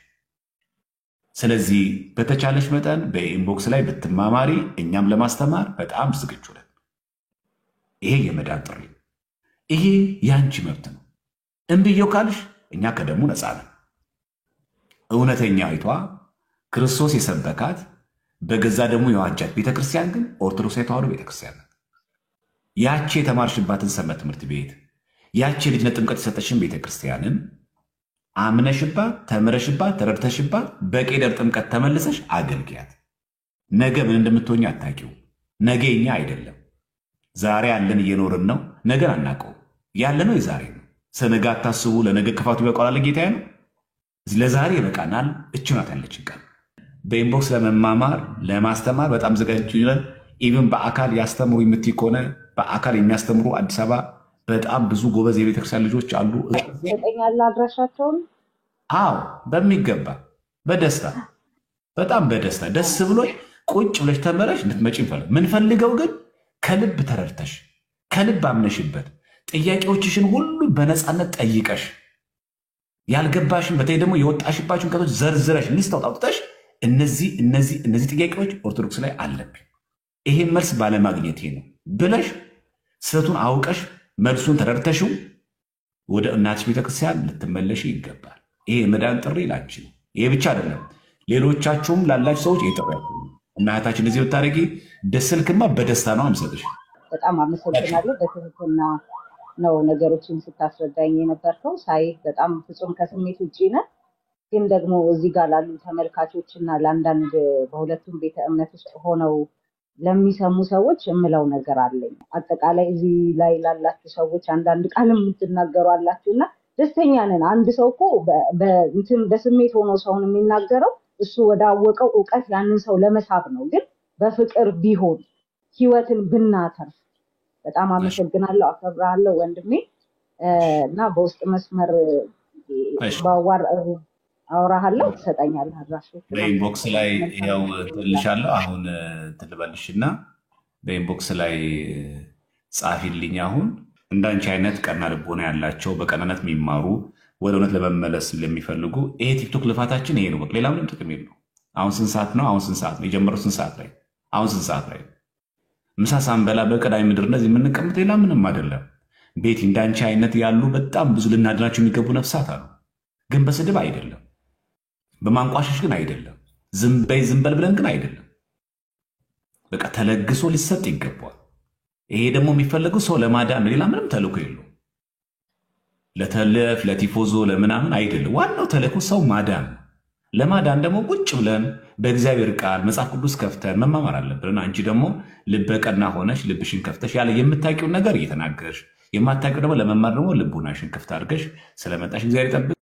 Speaker 2: ስለዚህ በተቻለሽ መጠን በኢንቦክስ ላይ ብትማማሪ እኛም ለማስተማር በጣም ዝግጁ ነን። ይሄ የመዳን ጥሪ፣ ይሄ የአንቺ መብት ነው። እምብየው ካልሽ እኛ ከደሙ ነፃ ነን። እውነተኛ አይቷ ክርስቶስ የሰበካት በገዛ ደግሞ የዋጃት ቤተክርስቲያን ግን ኦርቶዶክሳዊ ተዋሕዶ ቤተክርስቲያን ናት። ያቺ የተማርሽባትን ሰንበት ትምህርት ቤት ያቺ የልጅነት ጥምቀት የሰጠሽን ቤተክርስቲያንን አምነሽባት ተምረሽባት ተረድተሽባት በቄደር ጥምቀት ተመልሰሽ አገልግያት። ነገ ምን እንደምትሆኝ አታውቂው። ነገ የኛ አይደለም። ዛሬ ያለን እየኖርን ነው። ነገን አናውቀው። ያለነው የዛሬ ነው። ስለነገ አታስቡ፣ ለነገ ክፋቱ ይበቃዋል ጌታዬ ነው። ለዛሬ ይበቃናል። እች ናት ያለችን ቀን። በኢንቦክስ ለመማማር ለማስተማር በጣም ዘጋጅ ይላል። ኢቭን በአካል ያስተምሩ የምትይ ከሆነ በአካል የሚያስተምሩ አዲስ አበባ በጣም ብዙ ጎበዝ የቤተክርስቲያን ልጆች አሉ።
Speaker 4: ትሰጠኛለህ አድራሻቸውን?
Speaker 2: አዎ በሚገባ በደስታ በጣም በደስታ ደስ ብሎኝ ቁጭ ብለሽ ተመረሽ እንድትመጪ እንፈልግ። ምንፈልገው ግን ከልብ ተረድተሽ ከልብ አምነሽበት ጥያቄዎችሽን ሁሉ በነፃነት ጠይቀሽ ያልገባሽን በተለይ ደግሞ የወጣሽባችሁን ከቶች ዘርዝረሽ ሊስት አውጥተሽ እነዚህ ጥያቄዎች ኦርቶዶክስ ላይ አለብኝ ይሄን መልስ ባለማግኘት ነው ብለሽ ስህተቱን አውቀሽ መልሱን ተረድተሽው ወደ እናትሽ ቤተክርስቲያን ልትመለሽ ይገባል። ይሄ የመዳን ጥሪ ላንቺ ነው። ይሄ ብቻ አይደለም፣ ሌሎቻችሁም ላላችሁ ሰዎች ይጠራችሁ። እናታችን እዚህ ብታረጊ ደስልክማ በደስታ ነው አምሰጥሽ።
Speaker 4: በጣም አመሰግናለሁ። በትህትና ነው ነገሮችን ስታስረዳኝ የነበርከው። ሳይ በጣም ፍጹም ከስሜት ውጪ ነህ። ግን ደግሞ እዚህ ጋር ላሉ ተመልካቾች እና ለአንዳንድ በሁለቱም ቤተ እምነት ውስጥ ሆነው ለሚሰሙ ሰዎች የምለው ነገር አለኝ። አጠቃላይ እዚህ ላይ ላላችሁ ሰዎች አንዳንድ ቃል የምትናገሩ አላችሁና ደስተኛ ነን። አንድ ሰው እኮ በስሜት ሆኖ ሰውን የሚናገረው እሱ ወዳወቀው እውቀት ያንን ሰው ለመሳብ ነው። ግን በፍቅር ቢሆን ህይወትን ብናተርፍ። በጣም አመሰግናለሁ፣ አከብራለሁ ወንድሜ እና በውስጥ መስመር ባዋር አውራሃለሁ ትሰጠኛለህ አድራሻው
Speaker 2: በኢንቦክስ ላይ ያው ትልሻለሁ። አሁን ትልበልሽና በኢንቦክስ ላይ ጻፊልኝ። አሁን እንዳንቺ አይነት ቀና ልቦና ያላቸው በቀናነት የሚማሩ ወደ እውነት ለመመለስ ለሚፈልጉ ይሄ ቲክቶክ ልፋታችን ይሄ ነው። በቃ ሌላ ምንም ጥቅም የለው። አሁን ስንት ሰዓት ነው? አሁን ስንት ሰዓት ነው የጀመረው? ስንት ሰዓት ላይ? አሁን ስንት ሰዓት ላይ? ምሳ ሳንበላ በቀዳሚ ምድር እንደዚህ የምንቀምጥ ሌላ ምንም አይደለም። ቤት እንዳንቺ አይነት ያሉ በጣም ብዙ ልናድናቸው የሚገቡ ነፍሳት አሉ። ግን በስድብ አይደለም፣ በማንቋሸሽ ግን አይደለም፣ ዝም በይ ዝም በል ብለን ግን አይደለም። በቃ ተለግሶ ሊሰጥ ይገባል። ይሄ ደግሞ የሚፈለገው ሰው ለማዳን ሌላ ምንም ተልእኮ የለው። ለተለፍ ለቲፎዞ ለምናምን አይደለም። ዋናው ተልእኮ ሰው ማዳን ነው። ለማዳን ደግሞ ቁጭ ብለን በእግዚአብሔር ቃል መጽሐፍ ቅዱስ ከፍተን መማማር አለብን። አንቺ ደግሞ ልበቀና ሆነሽ ልብሽን ከፍተሽ ያለ የምታውቂውን ነገር እየተናገርሽ የማታውቂው ደግሞ ለመማር ደግሞ ልቡናሽን ክፍት አድርገሽ ስለመጣሽ እግዚአብሔር ይጠብቅ።